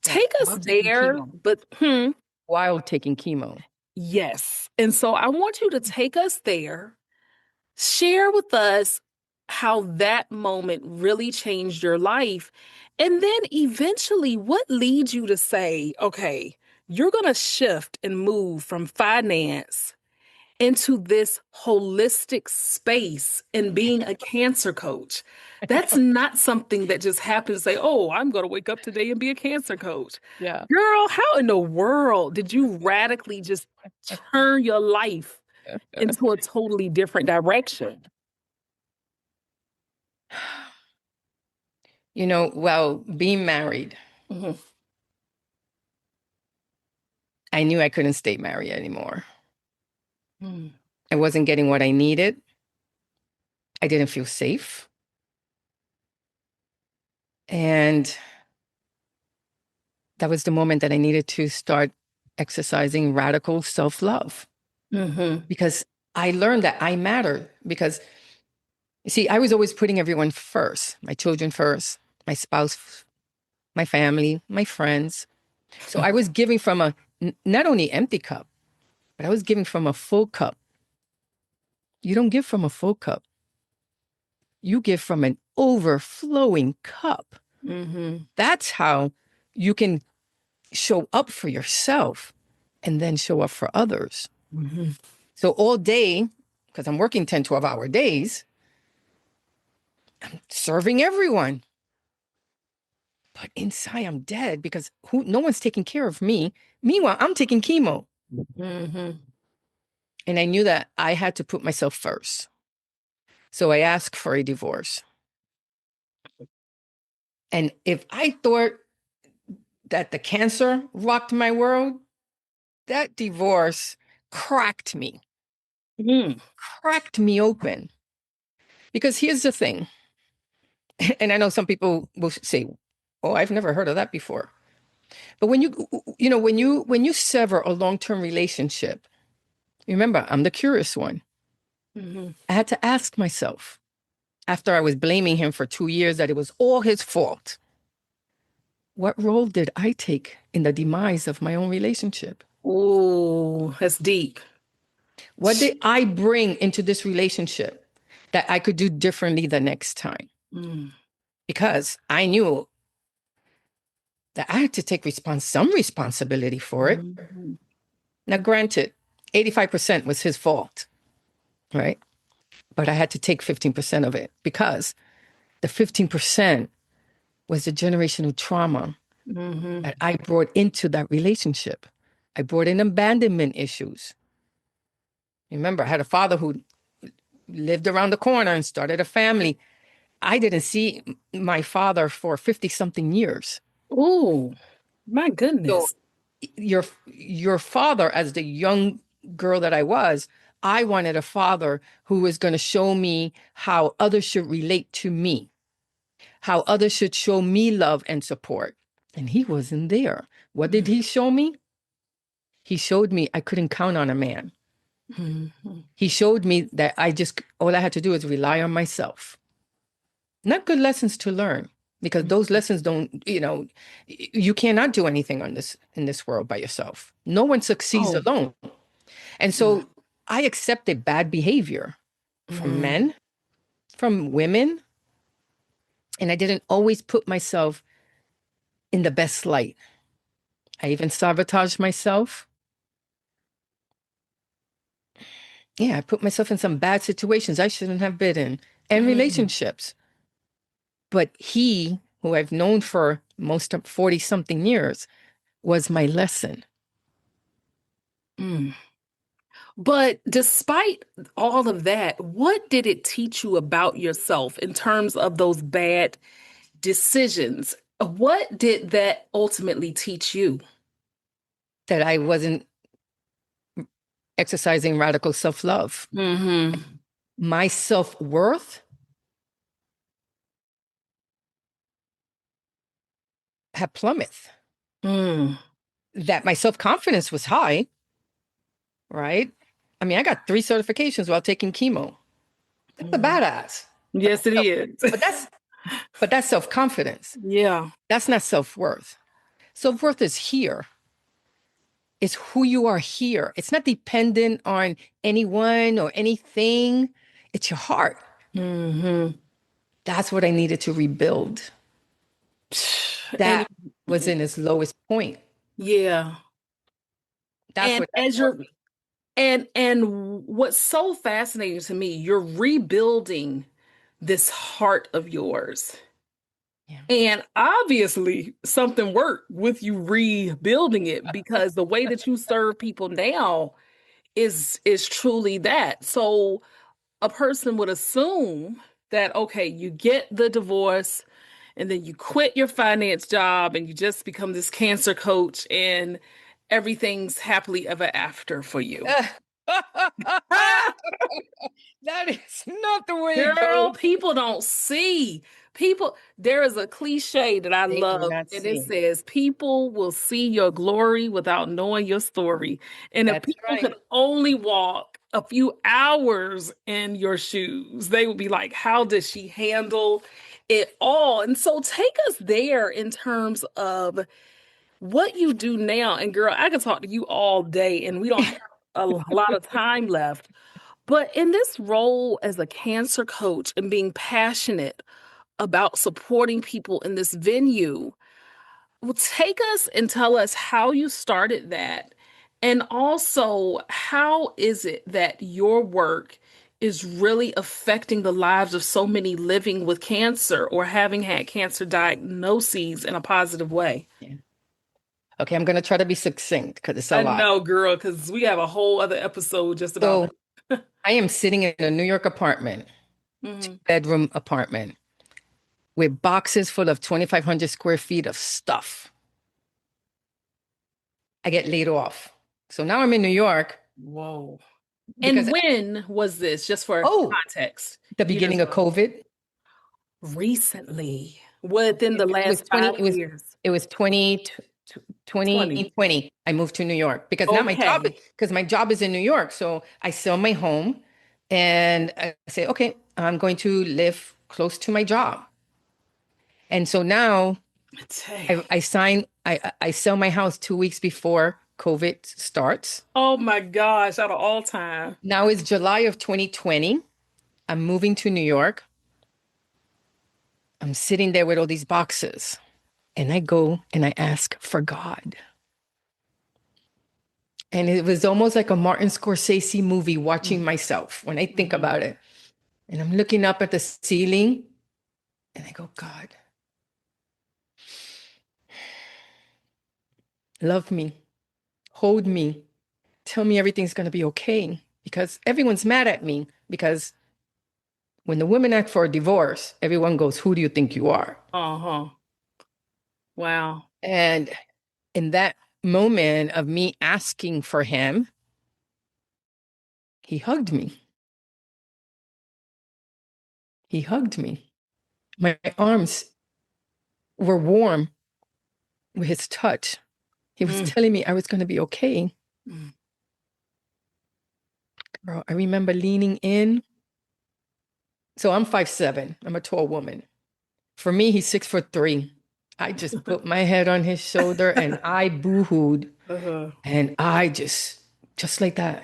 Speaker 2: Yes,
Speaker 1: Take us
Speaker 2: while taking
Speaker 1: there,
Speaker 2: chemo.
Speaker 1: but
Speaker 2: While taking chemo.
Speaker 1: yes. And so I want you to take us there. Share with us how that moment really changed your life. And then eventually, what leads you to say, okay, you're going to shift and move from finance into this holistic space and being a cancer coach? That's not something that just happens to say, oh, I'm going to wake up today and be a cancer coach.
Speaker 2: Yeah.
Speaker 1: Girl, how in the world did you radically just turn your life into a totally different direction?
Speaker 2: Well, being married,
Speaker 1: Mhm.
Speaker 2: I knew I couldn't stay married anymore.
Speaker 1: Mm.
Speaker 2: I wasn't getting what I needed. I didn't feel safe. And that was the moment that I needed to start exercising radical self love
Speaker 1: Mhm.
Speaker 2: because I learned that I mattered. Because, you see, I was always putting everyone first, my children first, my spouse, my family, my friends. So I was giving from a not only empty cup, but I was giving from a full cup. You don't give from a full cup, you give from an overflowing cup.
Speaker 1: Mhm.
Speaker 2: That's how you can show up for yourself and then show up for others.
Speaker 1: Mhm.
Speaker 2: So all day, because I'm working 10, 12-hour days, serving everyone. But inside I'm dead because no one's taking care of me. Meanwhile, I'm taking chemo.
Speaker 1: Mhm.
Speaker 2: And I knew that I had to put myself first. So I asked for a divorce. And if I thought that the cancer rocked my world, that divorce cracked me,
Speaker 1: Mhm.
Speaker 2: cracked me open. Because here's the thing, and I know some people will say, "Oh, I've never heard of that before." But when you sever a long-term relationship, remember, I'm the curious one.
Speaker 1: Mhm.
Speaker 2: I had to ask myself, after I was blaming him for 2 years that it was all his fault, what role did I take in the demise of my own relationship?
Speaker 1: Ooh, that's deep.
Speaker 2: What did I bring into this relationship that I could do differently the next time?
Speaker 1: Mm.
Speaker 2: Because I knew that I had to take some responsibility for it.
Speaker 1: Mhm.
Speaker 2: Now, granted, 85% was his fault, right? But I had to take 15% of it because the 15% was the generational trauma
Speaker 1: Mhm.
Speaker 2: that I brought into that relationship. I brought in abandonment issues. Remember, I had a father who lived around the corner and started a family. I didn't see my father for 50 something years.
Speaker 1: Ooh, my
Speaker 2: So
Speaker 1: goodness.
Speaker 2: your father, as the young girl that I was, I wanted a father who was going to show me how others should relate to me, how others should show me love and support. And he wasn't there. What did he show me? He showed me I couldn't count on a man.
Speaker 1: Mhm.
Speaker 2: He showed me that all I had to do is rely on myself. Not good lessons to learn because those lessons don't, you cannot do anything in this world by yourself. No one succeeds
Speaker 1: Oh.
Speaker 2: alone. And
Speaker 1: Mm.
Speaker 2: so I accepted bad behavior from
Speaker 1: Mhm.
Speaker 2: men, from women, and I didn't always put myself in the best light. I even sabotaged myself. Yeah, I put myself in some bad situations I shouldn't have been in, and
Speaker 1: Mm.
Speaker 2: relationships. But he, who I've known for most of 40 something years, was my lesson.
Speaker 1: Mm. But despite all of that, what did it teach you about yourself in terms of those bad decisions? What did that ultimately teach you?
Speaker 2: That I wasn't exercising radical self-love.
Speaker 1: Mm-hmm.
Speaker 2: My self-worth had plummeted.
Speaker 1: Mm.
Speaker 2: That my self-confidence was high, right? I mean, I got 3 certifications while taking chemo. That's a
Speaker 1: Mm.
Speaker 2: badass. But
Speaker 1: Yes, it
Speaker 2: self,
Speaker 1: is.
Speaker 2: but that's self-confidence.
Speaker 1: Yeah.
Speaker 2: That's not self-worth. Self-worth is here. It's who you are here. It's not dependent on anyone or anything. It's your heart.
Speaker 1: Mm-hmm.
Speaker 2: That's what I needed to rebuild.
Speaker 1: And
Speaker 2: That was in its lowest point.
Speaker 1: yeah.
Speaker 2: That's
Speaker 1: And
Speaker 2: what that
Speaker 1: as
Speaker 2: taught
Speaker 1: you're
Speaker 2: me.
Speaker 1: and what's so fascinating to me, you're rebuilding this heart of yours.
Speaker 2: Yeah.
Speaker 1: And obviously, something worked with you rebuilding it because the way that you serve people now is truly that. So a person would assume that okay, you get the divorce and then you quit your finance job and you just become this cancer coach and everything's happily ever after for you.
Speaker 2: That is not the way it goes.
Speaker 1: Girl, people don't see. People, there is a cliche that I
Speaker 2: They do
Speaker 1: love,
Speaker 2: not
Speaker 1: and it
Speaker 2: see.
Speaker 1: says, people will see your glory without knowing your story. And if
Speaker 2: That's
Speaker 1: people
Speaker 2: right.
Speaker 1: could only walk a few hours in your shoes, they would be like, how does she handle it all? And so take us there in terms of what you do now. And girl, I could talk to you all day, and we don't have a lot of time left. But in this role as a cancer coach and being passionate about supporting people in this venue, well, take us and tell us how you started that. And also, how is it that your work is really affecting the lives of so many living with cancer or having had cancer diagnoses in a positive way?
Speaker 2: Yeah. Okay, I'm going to try to be succinct because it's a
Speaker 1: I
Speaker 2: lot.
Speaker 1: know, girl, because we have a whole other episode just about
Speaker 2: So I am sitting in a New York apartment,
Speaker 1: Mhm.
Speaker 2: bedroom apartment, with boxes full of 2,500 square feet of stuff. I get laid off. So now I'm in New York
Speaker 1: Whoa. And
Speaker 2: because,
Speaker 1: when was this, just for
Speaker 2: oh,
Speaker 1: context,
Speaker 2: the
Speaker 1: years
Speaker 2: beginning of
Speaker 1: wise?
Speaker 2: COVID.
Speaker 1: Recently, within the
Speaker 2: It was
Speaker 1: last
Speaker 2: 20,
Speaker 1: 5 years.
Speaker 2: it was 20,
Speaker 1: 20.
Speaker 2: 2020. I moved to New York because now
Speaker 1: Okay.
Speaker 2: because my job is in New York. So I sell my home and I say, okay, I'm going to live close to my job. And so now
Speaker 1: Dang.
Speaker 2: I sell my house 2 weeks before COVID starts.
Speaker 1: Oh my gosh, out of all time.
Speaker 2: Now it's July of 2020. I'm moving to New York. I'm sitting there with all these boxes and I go and I ask for God. And it was almost like a Martin Scorsese movie watching myself when I think
Speaker 1: Mhm.
Speaker 2: about it. And I'm looking up at the ceiling and I go, God, love me, hold me, tell me everything's going to be okay. Because everyone's mad at me because when the women ask for a divorce, everyone goes, who do you think you are?
Speaker 1: Uh-huh. Wow.
Speaker 2: And in that moment of me asking for him, he hugged me. He hugged me. My arms were warm with his touch. He was
Speaker 1: Mm,
Speaker 2: telling me I was going to be okay.
Speaker 1: mm,
Speaker 2: Girl, I remember leaning in. So I'm 5'7". I'm a tall woman. For me, he's 6'3". I just put my head on his shoulder and I boo-hooed.
Speaker 1: uh-huh.
Speaker 2: And I just like that,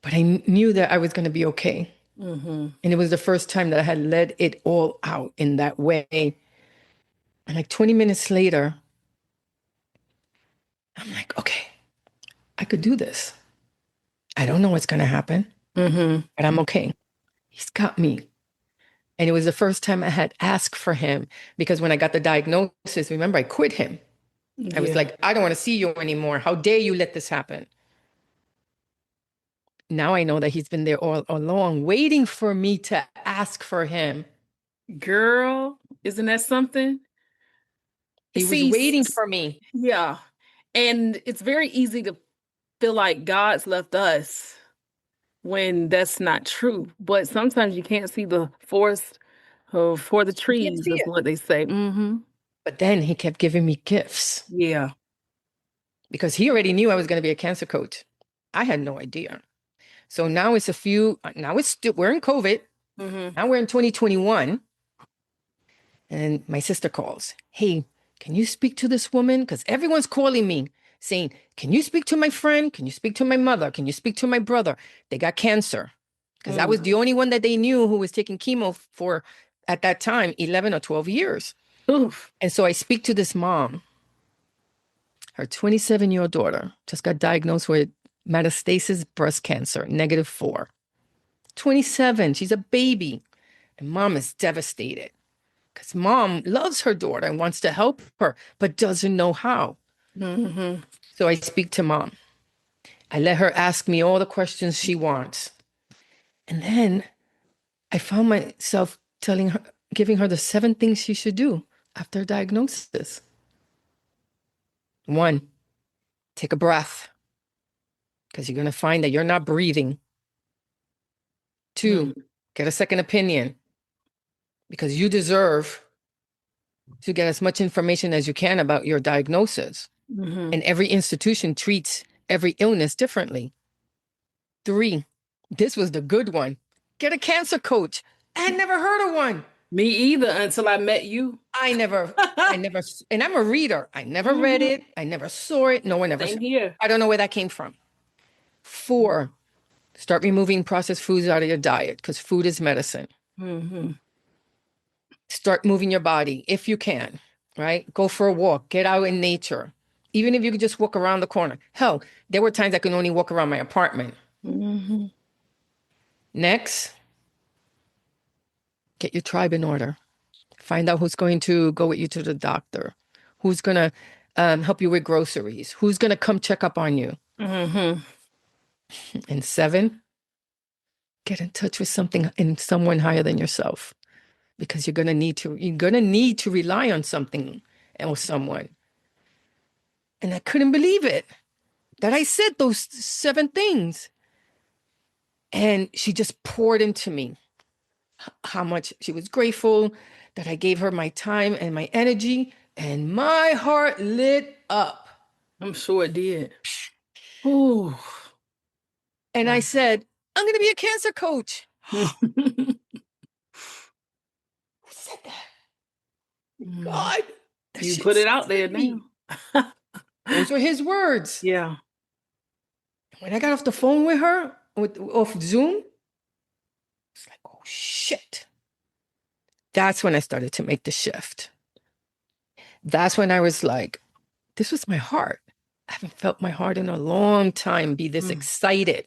Speaker 2: but I knew that I was going to be okay.
Speaker 1: Hmm.
Speaker 2: And it was the first time that I had let it all out in that way. And like 20 minutes later, I'm like, okay, I could do this. I don't know what's going to happen,
Speaker 1: Hmm.
Speaker 2: but I'm okay. He's got me. And it was the first time I had asked for him because when I got the diagnosis, remember, I quit him. I was
Speaker 1: Yeah.
Speaker 2: like, I don't want to see you anymore. How dare you let this happen? Now I know that he's been there all along, waiting for me to ask for him.
Speaker 1: Girl, isn't that something?
Speaker 2: He was
Speaker 1: See,
Speaker 2: waiting for me.
Speaker 1: yeah. And it's very easy to feel like God's left us when that's not true. But sometimes you can't see the forest for the
Speaker 2: You can't
Speaker 1: trees,
Speaker 2: see
Speaker 1: is
Speaker 2: it.
Speaker 1: what they say. Mm-hmm.
Speaker 2: But then he kept giving me gifts
Speaker 1: Yeah.
Speaker 2: because he already knew I was going to be a cancer coach. I had no idea. So now it's now it's still, we're in COVID.
Speaker 1: Mm-hmm.
Speaker 2: Now we're in 2021. And my sister calls, hey, can you speak to this woman? Because everyone's calling me saying, can you speak to my friend? Can you speak to my mother? Can you speak to my brother? They got cancer. Because I was
Speaker 1: Mm.
Speaker 2: the only one that they knew who was taking chemo for, at that time, 11 or 12 years.
Speaker 1: Oof.
Speaker 2: And so I speak to this mom. Her 27-year-old daughter just got diagnosed with metastasis breast cancer, -4. 27, she's a baby. And mom is devastated because mom loves her daughter and wants to help her, but doesn't know how.
Speaker 1: Mm-hmm.
Speaker 2: So I speak to mom. I let her ask me all the questions she wants. And then I found myself telling her, giving her the 7 things she should do after diagnosis. 1, take a breath because you're going to find that you're not breathing. 2, get a second opinion because you deserve to get as much information as you can about your diagnosis.
Speaker 1: Mm-hmm.
Speaker 2: And every institution treats every illness differently. 3, this was the good one. Get a cancer coach. I had never heard of one.
Speaker 1: Me either until I met you.
Speaker 2: I never, and I'm a reader. I never read
Speaker 1: Hmm.
Speaker 2: it. I never saw it. No one ever
Speaker 1: Same
Speaker 2: said.
Speaker 1: here.
Speaker 2: I don't know where that came from. 4, start removing processed foods out of your diet because food is medicine.
Speaker 1: Mm-hmm.
Speaker 2: Start moving your body if you can, right? Go for a walk, get out in nature. Even if you could just walk around the corner. Hell, there were times I could only walk around my apartment.
Speaker 1: Mm-hmm.
Speaker 2: Next, get your tribe in order. Find out who's going to go with you to the doctor, who's going to help you with groceries, who's going to come check up on you.
Speaker 1: Mm-hmm.
Speaker 2: And 7, get in touch with something and someone higher than yourself because you're going to need to rely on something or someone. And I couldn't believe it that I said those 7 things. And she just poured into me how much she was grateful that I gave her my time and my energy, and my heart lit up.
Speaker 1: I'm sure it did. Ooh.
Speaker 2: And I
Speaker 1: Wow.
Speaker 2: said, I'm going to be a cancer coach. Who said that?
Speaker 1: Mhm.
Speaker 2: God, that
Speaker 1: You
Speaker 2: shit
Speaker 1: put it out
Speaker 2: scared
Speaker 1: there now.
Speaker 2: me. Those were his words.
Speaker 1: Yeah.
Speaker 2: When I got off the phone with her, off Zoom, it's like, oh shit. That's when I started to make the shift. That's when I was like, this was my heart. I haven't felt my heart in a long time be this
Speaker 1: Mm.
Speaker 2: excited.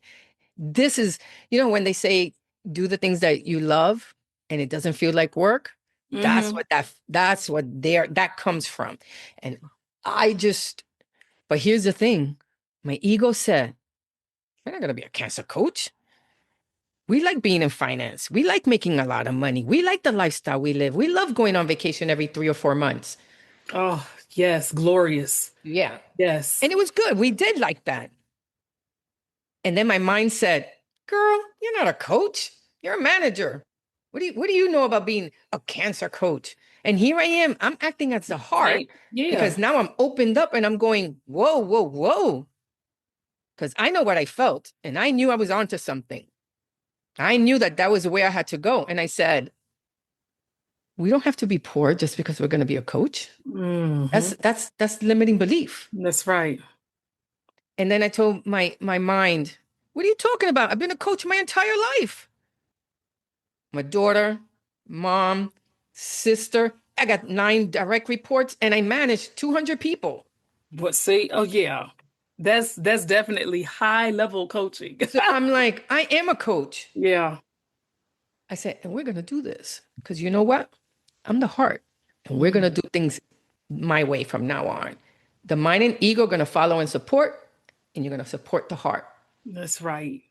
Speaker 2: This is, when they say do the things that you love and it doesn't feel like work,
Speaker 1: Mm-hmm.
Speaker 2: that's what that comes from. And I just, but here's the thing. My ego said, you're not gonna be a cancer coach. We like being in finance. We like making a lot of money. We like the lifestyle we live. We love going on vacation every 3 or 4 months.
Speaker 1: Oh, yes. Glorious.
Speaker 2: Yeah.
Speaker 1: Yes.
Speaker 2: And it was good. We did like that. And then my mind said, girl, you're not a coach. You're a manager. What do you know about being a cancer coach? And here I am. I'm acting as the heart
Speaker 1: Same. Yeah.
Speaker 2: because now I'm opened up and I'm going, whoa, whoa, whoa. Because I know what I felt and I knew I was onto something. I knew that that was the way I had to go. And I said, we don't have to be poor just because we're going to be a coach.
Speaker 1: Hmm.
Speaker 2: That's limiting belief.
Speaker 1: That's right.
Speaker 2: And then I told my mind, what are you talking about? I've been a coach my entire life. My daughter, mom, sister. I got 9 direct reports and I managed 200 people.
Speaker 1: But see, oh yeah. That's definitely high level coaching.
Speaker 2: So I'm like, I am a coach.
Speaker 1: Yeah.
Speaker 2: I said, and we're going to do this because you know what? I'm the heart and we're going to
Speaker 1: Mm.
Speaker 2: do things my way from now on. The mind and ego are going to follow and support, and you're going to support the heart.
Speaker 1: That's right.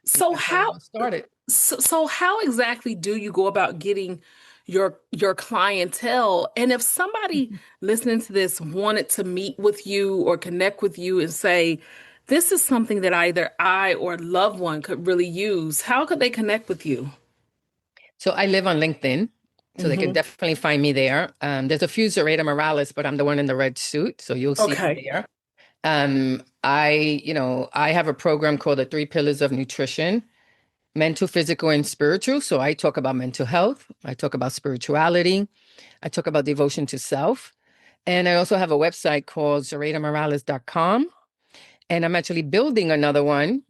Speaker 1: So
Speaker 2: That's how it
Speaker 1: how
Speaker 2: all started.
Speaker 1: so how exactly do you go about getting your clientele? And if somebody listening to this wanted to meet with you or connect with you and say, this is something that either I or a loved one could really use, how could they connect with you?
Speaker 2: So I live on LinkedIn, so they can
Speaker 1: Hmm.
Speaker 2: definitely find me there. There's a few Zoraida Morales, but I'm the one in the red suit, so you'll see me
Speaker 1: Okay.
Speaker 2: there. I have a program called the Three Pillars of Nutrition: mental, physical, and spiritual. So I talk about mental health, I talk about spirituality, I talk about devotion to self. And I also have a website called zoraidamorales.com. And I'm actually building another one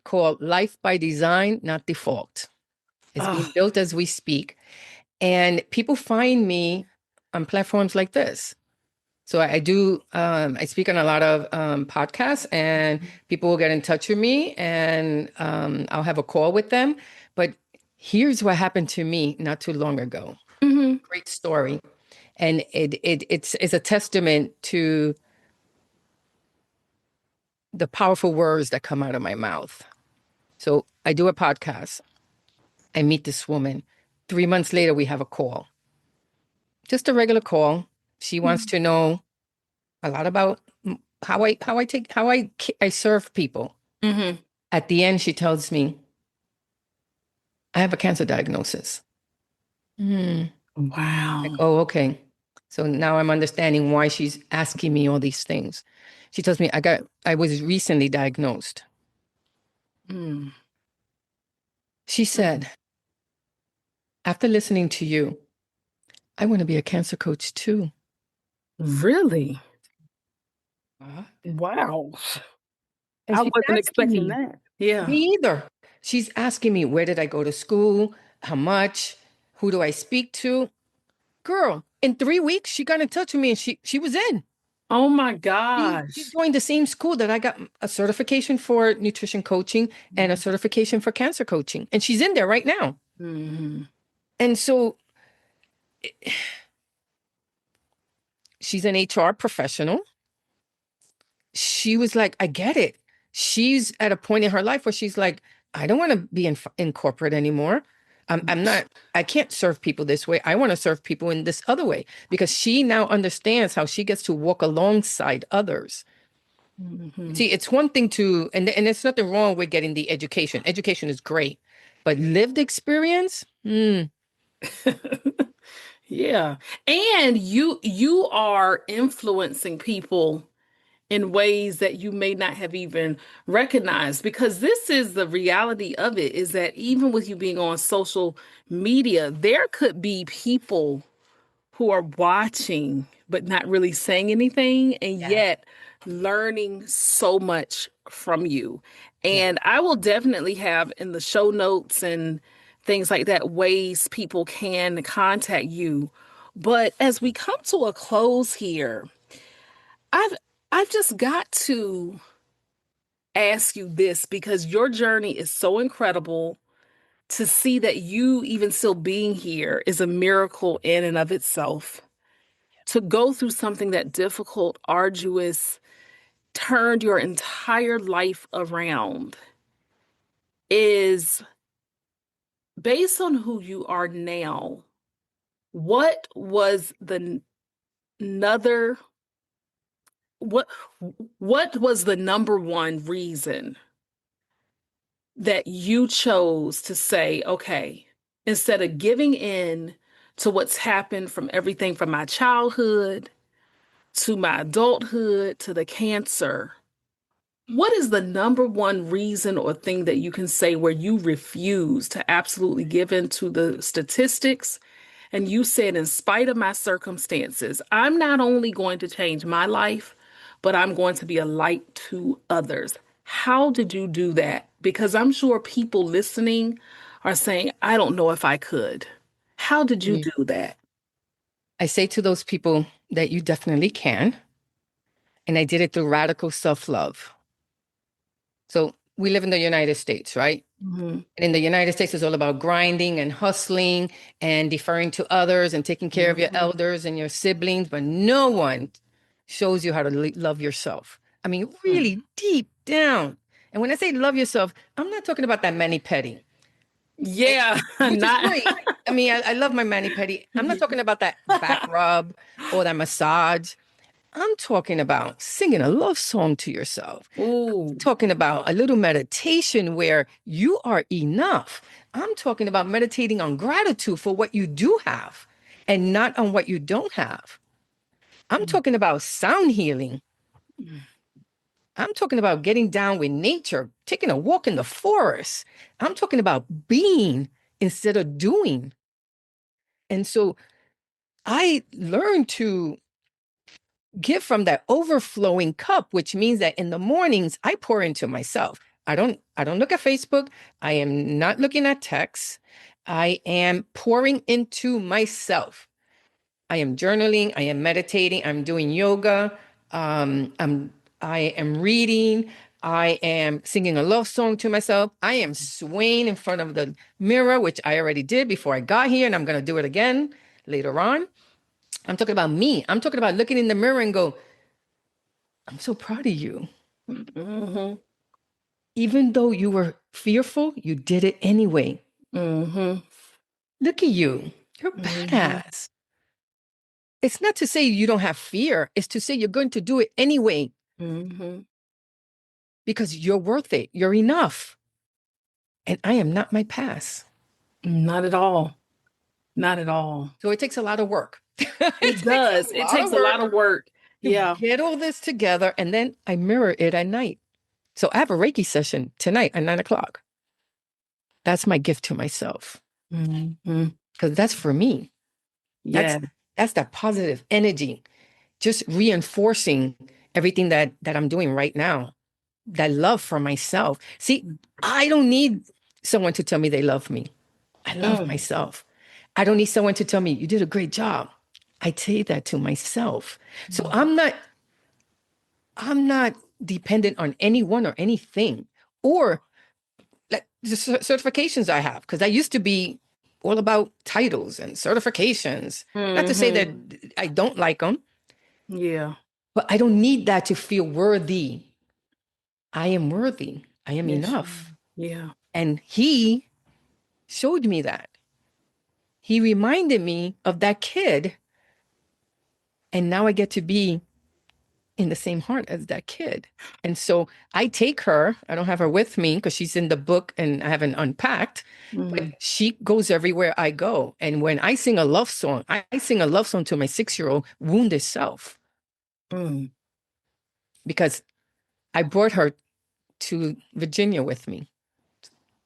Speaker 2: called Life by Design, Not Default. It's being
Speaker 1: Oh.
Speaker 2: built as we speak. And people find me on platforms like this. So I speak on a lot of podcasts, and people will get in touch with me, and I'll have a call with them. But here's what happened to me not too long ago.
Speaker 1: Hmm.
Speaker 2: Great story. And it's a testament to the powerful words that come out of my mouth. So I do a podcast. I meet this woman. 3 months later, we have a call, just a regular call. She wants to know a lot about how I serve people.
Speaker 1: Hmm.
Speaker 2: At the end, she tells me, I have a cancer diagnosis. Hmm. Like,
Speaker 1: Wow.
Speaker 2: oh, okay. So now I'm understanding why she's asking me all these things. She tells me I was recently diagnosed.
Speaker 1: Mm.
Speaker 2: She said, after listening to you, I want to be a cancer coach too.
Speaker 1: Really?
Speaker 2: What?
Speaker 1: Wow.
Speaker 2: And
Speaker 1: I
Speaker 2: she's
Speaker 1: wasn't
Speaker 2: asking
Speaker 1: expecting
Speaker 2: me,
Speaker 1: that. Yeah.
Speaker 2: me either. She's asking me, where did I go to school? How much? Who do I speak to? Girl, in 3 weeks, she got in touch with me and she was in.
Speaker 1: Oh my
Speaker 2: She
Speaker 1: gosh.
Speaker 2: joined the same school that I got a certification for nutrition coaching and a certification for cancer coaching. And she's in there right now.
Speaker 1: Hmm.
Speaker 2: And so she's an HR professional. She was like, I get it. She's at a point in her life where she's like, I don't want to be in corporate anymore. I'm not, I can't serve people this way. I want to serve people in this other way because she now understands how she gets to walk alongside others.
Speaker 1: Hmm.
Speaker 2: See, it's one thing to, and there's nothing wrong with getting the education. Education is great, but lived experience,
Speaker 1: Yeah. And you are influencing people in ways that you may not have even recognized because this is the reality of it is that even with you being on social media, there could be people who are watching but not really saying anything and
Speaker 2: yes,
Speaker 1: yet learning so much from you.
Speaker 2: yes.
Speaker 1: And I will definitely have in the show notes and things like that ways people can contact you. But as we come to a close here, I've I've just got to ask you this because your journey is so incredible. To see that you even still being here is a miracle in and of itself. To go through something that difficult, arduous, turned your entire life around is based on who you are now. What was the another what what was the number one reason that you chose to say, okay, instead of giving in to what's happened from everything from my childhood to my adulthood to the cancer, what is the number one reason or thing that you can say where you refuse to absolutely give in to the statistics? And you said, in spite of my circumstances, I'm not only going to change my life, but I'm going to be a light to others. How did you do that? Because I'm sure people listening are saying, I don't know if I could. How did you
Speaker 2: Mm.
Speaker 1: do that?
Speaker 2: I say to those people that you definitely can. And I did it through radical self love. So we live in the United States, right?
Speaker 1: Mhm.
Speaker 2: And in the United States, it's all about grinding and hustling and deferring to others and taking care of your
Speaker 1: Mhm.
Speaker 2: elders and your siblings, but no one shows you how to love yourself. I mean, really deep down. And when I say love yourself, I'm not talking about that mani-pedi, and-
Speaker 1: Yeah,
Speaker 2: which is
Speaker 1: not.
Speaker 2: great. I mean, I love my mani-pedi. I'm not talking about that back rub or that massage. I'm talking about singing a love song to yourself.
Speaker 1: Ooh.
Speaker 2: Talking about a little meditation where you are enough. I'm talking about meditating on gratitude for what you do have and not on what you don't have. I'm talking about sound healing. I'm talking about getting down with nature, taking a walk in the forest. I'm talking about being instead of doing. And so I learned to give from that overflowing cup, which means that in the mornings I pour into myself. I don't look at Facebook. I am not looking at texts. I am pouring into myself. I am journaling, I am meditating, I'm doing yoga, I am reading, I am singing a love song to myself. I am swaying in front of the mirror, which I already did before I got here, and I'm going to do it again later on. I'm talking about me. I'm talking about looking in the mirror and go, I'm so proud of you.
Speaker 1: Hmm.
Speaker 2: Even though you were fearful, you did it anyway.
Speaker 1: Hmm.
Speaker 2: Look at you. You're
Speaker 1: Hmm.
Speaker 2: badass. It's not to say you don't have fear, it's to say you're going to do it anyway
Speaker 1: Hmm.
Speaker 2: because you're worth it. You're enough. And I am not my past.
Speaker 1: Not at all. Not at all.
Speaker 2: So it takes a lot of work. It
Speaker 1: It
Speaker 2: takes
Speaker 1: does.
Speaker 2: a
Speaker 1: It
Speaker 2: lot
Speaker 1: takes
Speaker 2: of
Speaker 1: a lot
Speaker 2: work
Speaker 1: of work.
Speaker 2: to
Speaker 1: Yeah.
Speaker 2: get all this together. And then I mirror it at night. So I have a Reiki session tonight at 9 o'clock. That's my gift to myself
Speaker 1: Hmm.
Speaker 2: because that's for me. That's
Speaker 1: Yeah.
Speaker 2: that's that positive energy, just reinforcing everything that I'm doing right now. That love for myself. See, I don't need someone to tell me they love me. I love
Speaker 1: Mm.
Speaker 2: myself. I don't need someone to tell me you did a great job. I tell that to myself. So I'm not dependent on anyone or anything or like the certifications I have because I used to be all about titles and certifications. Not to say that
Speaker 1: Hmm.
Speaker 2: I don't like them,
Speaker 1: Yeah.
Speaker 2: but I don't need that to feel worthy. I am worthy. I am
Speaker 1: Yes.
Speaker 2: enough.
Speaker 1: Yeah.
Speaker 2: And he showed me that. He reminded me of that kid. And now I get to be in the same heart as that kid. And so I take her, I don't have her with me because she's in the book and I haven't unpacked, but
Speaker 1: Mm.
Speaker 2: she goes everywhere I go. And when I sing a love song, I sing a love song to my 6-year-old wounded self
Speaker 1: Mm.
Speaker 2: because I brought her to Virginia with me.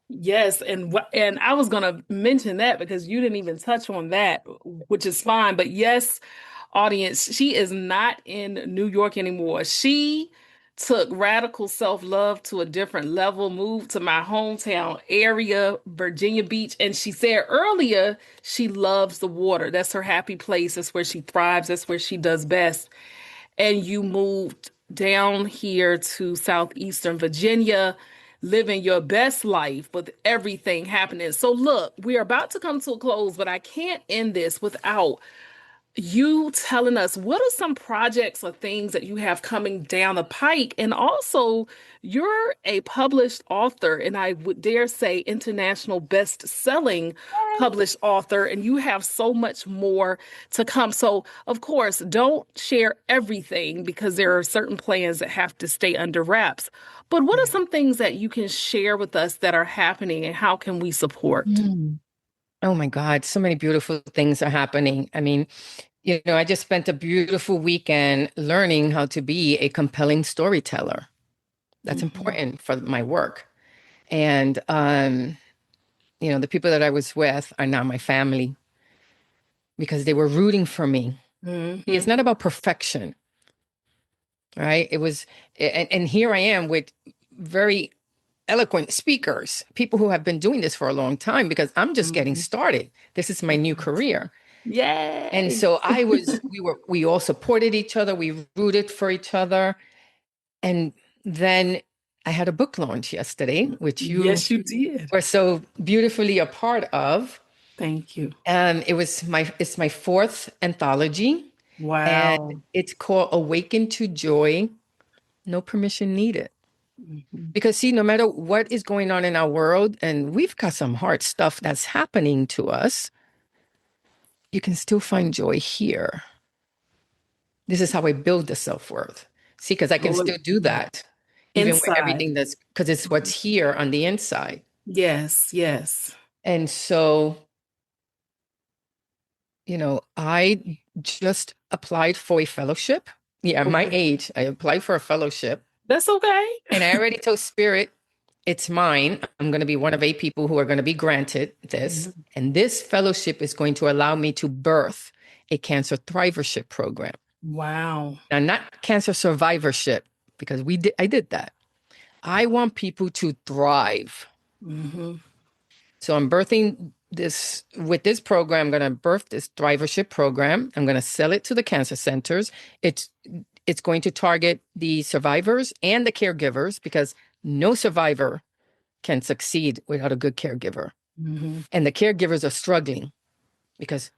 Speaker 1: Yes, and I was gonna mention that because you didn't even touch on that, which is fine. But yes, audience, she is not in New York anymore. She took radical self-love to a different level, moved to my hometown area, Virginia Beach, and she said earlier she loves the water. That's her happy place. That's where she thrives. That's where she does best. And you moved down here to southeastern Virginia, living your best life with everything happening. So, look, we are about to come to a close, but I can't end this without you telling us what are some projects or things that you have coming down the pike. And also, you're a published author, and I would dare say international best-selling published author, and you have so much more to come. So, of course, don't share everything because there are certain plans that have to stay under wraps. But what are
Speaker 2: Yeah.
Speaker 1: some things that you can share with us that are happening, and how can we support?
Speaker 2: Mm. Oh my God, so many beautiful things are happening. I mean, I just spent a beautiful weekend learning how to be a compelling storyteller. That's
Speaker 1: Mhm.
Speaker 2: important for my work. And the people that I was with are now my family because they were rooting for me. It's
Speaker 1: Mhm.
Speaker 2: not about perfection, right? It was, and here I am with very eloquent speakers, people who have been doing this for a long time because I'm just getting
Speaker 1: Mhm.
Speaker 2: started. This is my new career. And
Speaker 1: Yay.
Speaker 2: so we all supported each other. We rooted for each other. And then I had a book launch yesterday, which you
Speaker 1: Yes, you did.
Speaker 2: were so beautifully a part of.
Speaker 1: Thank you.
Speaker 2: It's my fourth anthology, and
Speaker 1: Wow.
Speaker 2: it's called Awaken to Joy, No Permission Needed.
Speaker 1: Mhm.
Speaker 2: Because see, no matter what is going on in our world, and we've got some hard stuff that's happening to us, you can still find joy here. This is how I build the self-worth. See, because I can
Speaker 1: Joy
Speaker 2: still do that, even with
Speaker 1: inside.
Speaker 2: everything that's because it's what's here on the inside.
Speaker 1: Yes, yes.
Speaker 2: And so, I just applied for a fellowship. Yeah, my
Speaker 1: Okay.
Speaker 2: age, I applied for a fellowship.
Speaker 1: That's okay.
Speaker 2: And I already told Spirit, it's mine. I'm going to be one of 8 people who are going to be granted this.
Speaker 1: Mhm.
Speaker 2: And this fellowship is going to allow me to birth a cancer thrivership program.
Speaker 1: Wow.
Speaker 2: Now, not cancer survivorship, because I did that. I want people to thrive.
Speaker 1: Hmm.
Speaker 2: So I'm birthing this with this program. I'm going to birth this thrivership program. I'm going to sell it to the cancer centers. It's going to target the survivors and the caregivers because no survivor can succeed without a good caregiver.
Speaker 1: Hmm.
Speaker 2: And the caregivers are struggling because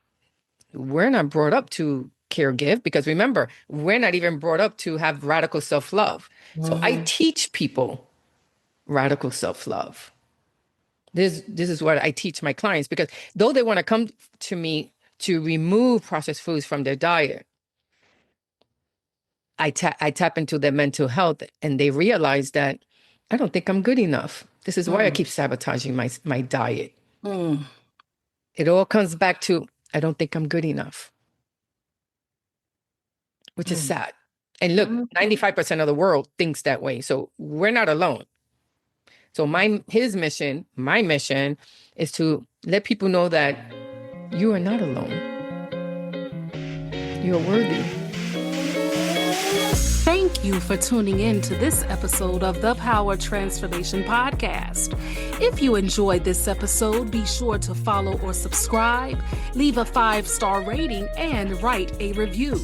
Speaker 2: we're not brought up to caregive because remember, we're not even brought up to have radical self-love. So I
Speaker 1: Hmm.
Speaker 2: teach people radical self-love. This is what I teach my clients because though they want to come to me to remove processed foods from their diet, I tap into their mental health and they realize that I don't think I'm good enough. This is why I
Speaker 1: Mm.
Speaker 2: keep sabotaging my diet.
Speaker 1: Mm.
Speaker 2: It all comes back to I don't think I'm good enough, which is
Speaker 1: Mm.
Speaker 2: sad. And look,
Speaker 1: Mhm.
Speaker 2: 95% of the world thinks that way. So we're not alone. So my mission is to let people know that you are not alone. You're worthy.
Speaker 1: Thank you for tuning in to this episode of the Power Transformation Podcast. If you enjoyed this episode, be sure to follow or subscribe, leave a 5-star rating, and write a review.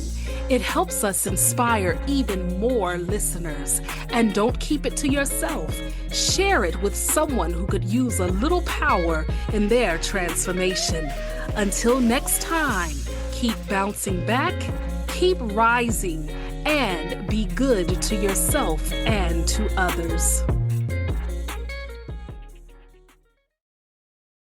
Speaker 1: It helps us inspire even more listeners. And don't keep it to yourself. Share it with someone who could use a little power in their transformation. Until next time, keep bouncing back, keep rising, and be good to yourself and to others.